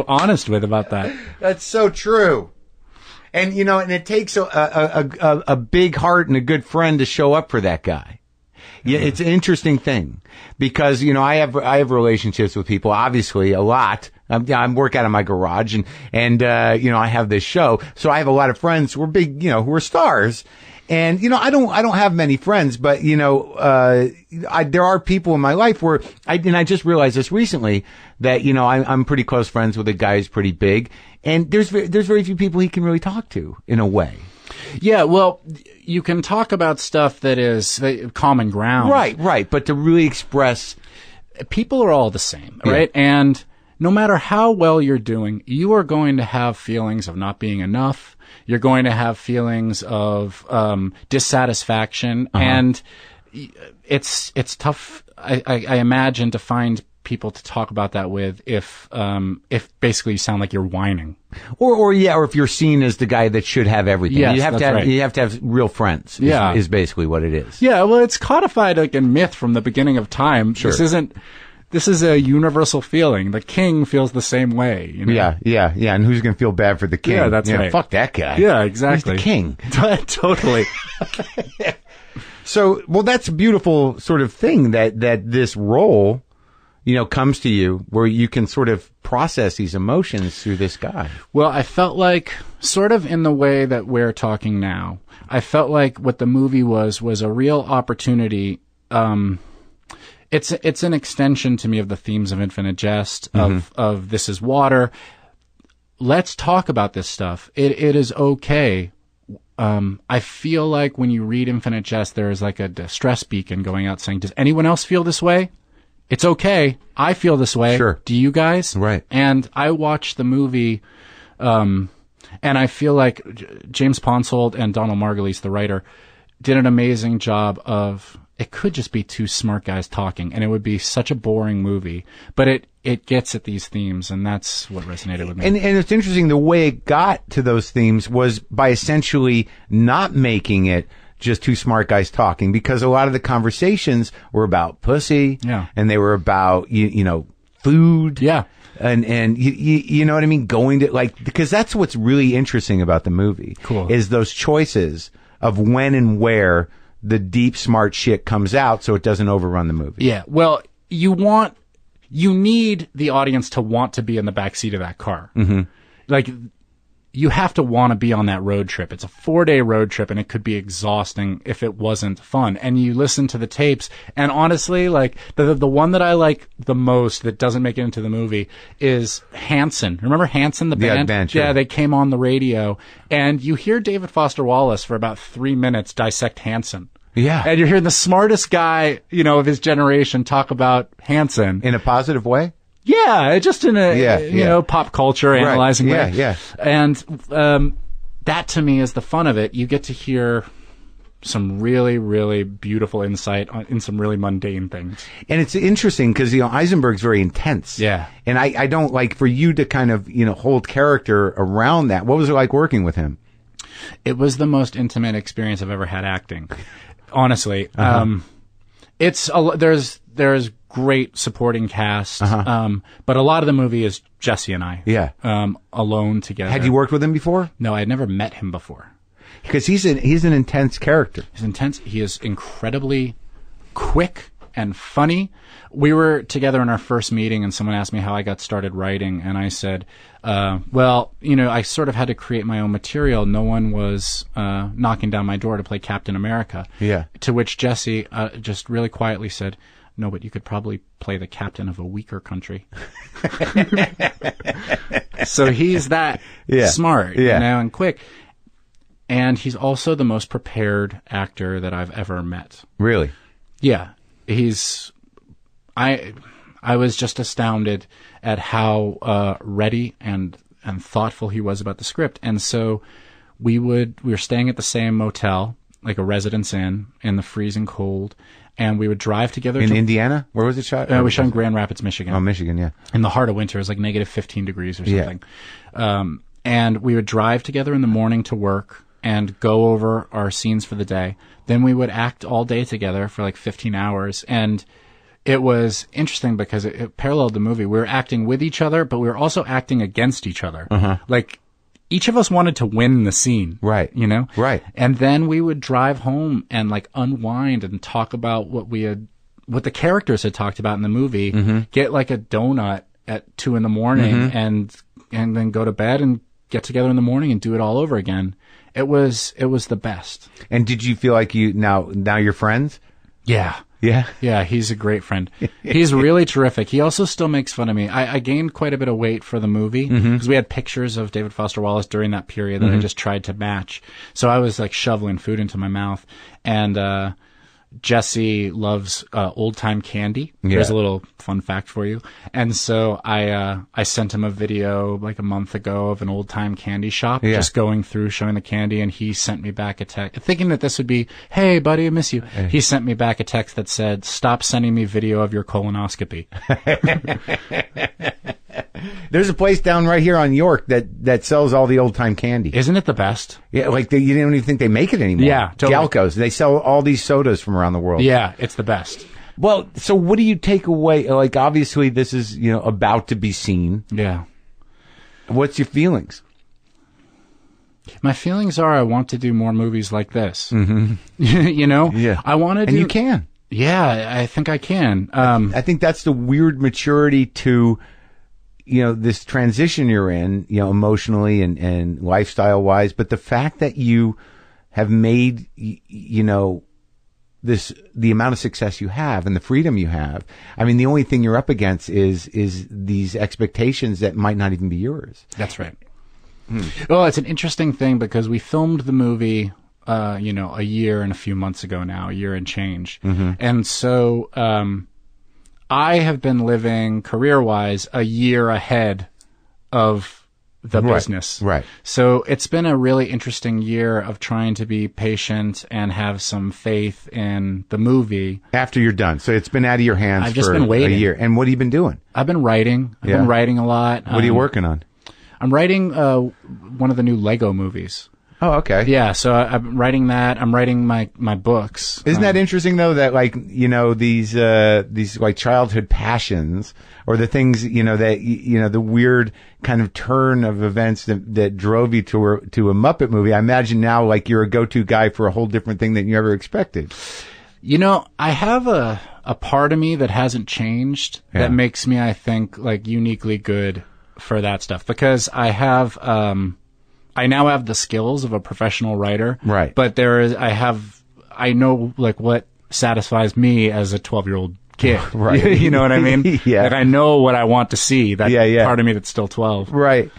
honest with about that. That's so true. And, and it takes a big heart and a good friend to show up for that guy. Yeah, it's an interesting thing because, I have relationships with people, obviously a lot. I work out of my garage and I have this show. So I have a lot of friends who are big, who are stars. And, I don't have many friends, but, there are people in my life where I just realized this recently that, I'm pretty close friends with a guy who's pretty big. And there's very few people he can really talk to in a way. Yeah, well, you can talk about stuff that is common ground. Right. But to really express, people are all the same, right? And no matter how well you're doing, you are going to have feelings of not being enough. You're going to have feelings of dissatisfaction, and it's tough. I imagine to find people to talk about that with if basically you sound like you're whining, or if you're seen as the guy that should have everything. Yes, you have to have real friends. Is basically what it is. Yeah, well, it's codified like in myth from the beginning of time. Sure. This is a universal feeling. The king feels the same way. Yeah. And who's going to feel bad for the king? Yeah, that's right. Fuck that guy. Yeah, exactly. He's the king. Totally. So, well, that's a beautiful sort of thing that this role, comes to you where you can sort of process these emotions through this guy. Well, I felt like sort of in the way that we're talking now, I felt like what the movie was a real opportunity. It's an extension to me of the themes of Infinite Jest, of This Is Water. Let's talk about this stuff. It is okay. I feel like when you read Infinite Jest, there is like a distress beacon going out saying, does anyone else feel this way? It's okay. I feel this way. Sure. Do you guys? Right. And I watched the movie, and I feel like James Ponsoldt and Donald Margulies, the writer, did an amazing job of it could just be two smart guys talking, and it would be such a boring movie. But it gets at these themes, and that's what resonated with me. And it's interesting, the way it got to those themes was by essentially not making it just two smart guys talking, because a lot of the conversations were about pussy, and they were about, food. Yeah. And you know what I mean? Going to, like, because that's what's really interesting about the movie. Cool. Is those choices of when and where the deep, smart shit comes out so it doesn't overrun the movie. Yeah. Well, you need the audience to want to be in the backseat of that car. Mm-hmm. Like, you have to want to be on that road trip. It's a 4-day road trip, and it could be exhausting if it wasn't fun. And you listen to the tapes, and honestly, like, the one that I like the most that doesn't make it into the movie is Hanson. Remember Hanson, the band? Band, sure. Yeah, they came on the radio, and you hear David Foster Wallace for about 3 minutes dissect Hanson. Yeah. And you're hearing the smartest guy, of his generation talk about Hanson. In a positive way? Yeah, just in a, pop culture analyzing way. Yeah. And that to me is the fun of it. You get to hear some really, really beautiful insight in some really mundane things. And it's interesting because, Eisenberg's very intense. Yeah. And I don't like for you to kind of, hold character around that. What was it like working with him? It was the most intimate experience I've ever had acting. Honestly. There's great supporting cast. But a lot of the movie is Jesse and I. Yeah. Alone together. Had you worked with him before? No, I had never met him before. Because he's an intense character. He's intense. He is incredibly quick and funny. We were together in our first meeting, and someone asked me how I got started writing, and I said, I sort of had to create my own material. No one was knocking down my door to play Captain America. Yeah. To which Jesse just really quietly said, no, but you could probably play the captain of a weaker country. So he's that smart, and quick. And he's also the most prepared actor that I've ever met. Really? Yeah. I was just astounded at how ready and thoughtful he was about the script. And so we were staying at the same motel, like a Residence Inn, in the freezing cold, and we would drive together in Indiana. Where was it shot? We shot in Grand Rapids, Michigan. Oh, Michigan, yeah. In the heart of winter, it was like negative 15 degrees or something. Yeah. And we would drive together in the morning to work and go over our scenes for the day. Then we would act all day together for like 15 hours. And it was interesting because it paralleled the movie. We were acting with each other, but we were also acting against each other. Like, each of us wanted to win the scene. Right. Right. And then we would drive home and like unwind and talk about what the characters had talked about in the movie, get like a donut at 2 a.m. and then go to bed and get together in the morning and do it all over again. It was the best. And did you feel like now you're friends? Yeah. Yeah. Yeah, he's a great friend. He's really terrific. He also still makes fun of me. I gained quite a bit of weight for the movie because we had pictures of David Foster Wallace during that period that I just tried to match. So I was like shoveling food into my mouth. And Jesse loves old-time candy. Here's a little fun fact for you. And so I sent him a video like a month ago of an old-time candy shop, just going through showing the candy, and he sent me back a text thinking that this would be, hey buddy, I miss you. He sent me back a text that said, stop sending me video of your colonoscopy. There's a place down right here on York that sells all the old-time candy. Isn't it the best? Yeah, like you don't even think they make it anymore. Yeah, totally. Galco's. They sell all these sodas from around the world. Yeah, it's the best. Well, so what do you take away? Like, obviously this is, about to be seen. Yeah. What's your feelings? My feelings are I want to do more movies like this. Yeah. I want to do... And you can. Yeah, I think I can. I think that's the weird maturity to... this transition you're in, emotionally and lifestyle wise, but the fact that you have made, the amount of success you have and the freedom you have. I mean, the only thing you're up against is these expectations that might not even be yours. That's right. Well, it's an interesting thing because we filmed the movie, a year and a few months ago now, a year and change. And so, I have been living career-wise a year ahead of the business. Right. So it's been a really interesting year of trying to be patient and have some faith in the movie. After you're done. So it's been out of your hands I've just for been waiting. a year. And what have you been doing? I've been writing. I've been writing a lot. What are you working on? I'm writing one of the new Lego movies. Oh, okay. Yeah, so I'm writing that. I'm writing my books. Isn't that interesting though? That like these like childhood passions or the things that the weird kind of turn of events that drove you to a Muppet movie. I imagine now like you're a go-to guy for a whole different thing than you ever expected. I have a part of me that hasn't changed that makes me, I think, like uniquely good for that stuff because I now have the skills of a professional writer. Right. But I know like what satisfies me as a 12-year-old kid. Right. You know what I mean? Yeah. Like I know what I want to see. That part of me that's still 12. Right.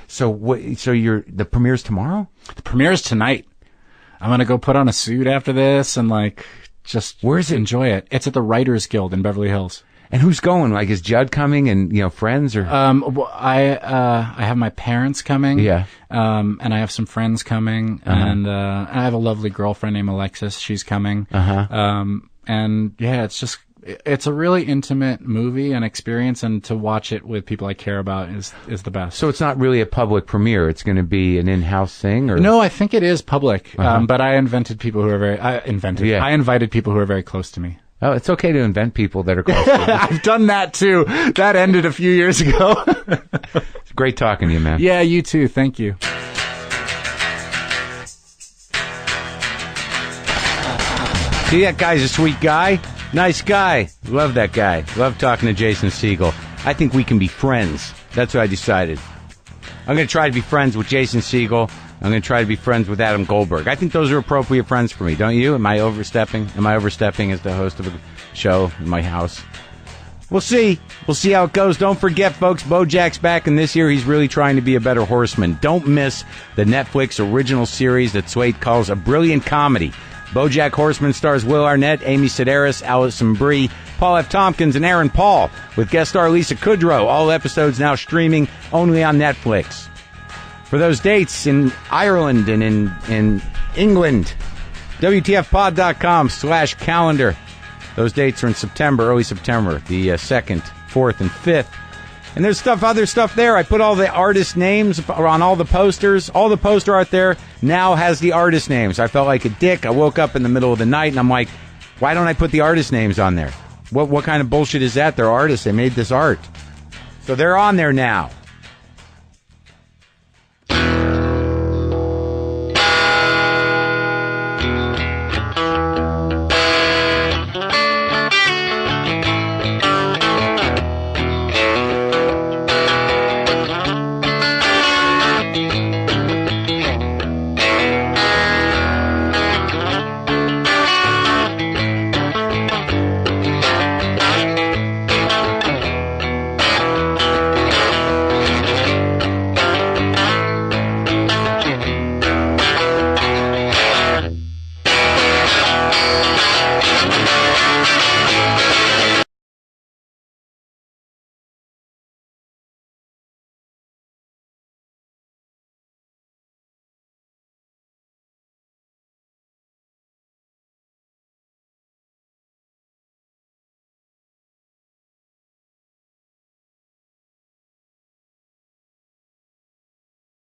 So the premiere's tomorrow? The premiere's tonight. I'm going to go put on a suit after this and like just enjoy it. It's at the Writers Guild in Beverly Hills. And who's going? Like, is Judd coming and, friends or? I have my parents coming. Yeah. And I have some friends coming. And, I have a lovely girlfriend named Alexis. She's coming. And yeah, it's a really intimate movie and experience, and to watch it with people I care about is the best. So it's not really a public premiere. It's going to be an in-house thing, or? No, I think it is public. But I invited people who are I invited people who are very close to me. Oh, it's okay to invent people that are close to you. I've done that too. That ended a few years ago. It's great talking to you, man. Yeah, you too. Thank you. See, that guy's a sweet guy. Nice guy. Love that guy. Love talking to Jason Segel. I think we can be friends. That's what I decided. I'm going to try to be friends with Jason Segel. I'm going to try to be friends with Adam Goldberg. I think those are appropriate friends for me, don't you? Am I overstepping? Am I overstepping as the host of a show in my house? We'll see. We'll see how it goes. Don't forget, folks, Bojack's back, and this year he's really trying to be a better horseman. Don't miss the Netflix original series that Swate calls a brilliant comedy. Bojack Horseman stars Will Arnett, Amy Sedaris, Allison Brie, Paul F. Tompkins, and Aaron Paul, with guest star Lisa Kudrow. All episodes now streaming only on Netflix. For those dates in Ireland and in England, WTFpod.com/calendar. Those dates are in September, early September, the 2nd, 4th, and 5th. And there's other stuff there. I put all the artist names on all the posters. All the poster art there now has the artist names. I felt like a dick. I woke up in the middle of the night and I'm like, why don't I put the artist names on there? What kind of bullshit is that? They're artists. They made this art. So they're on there now.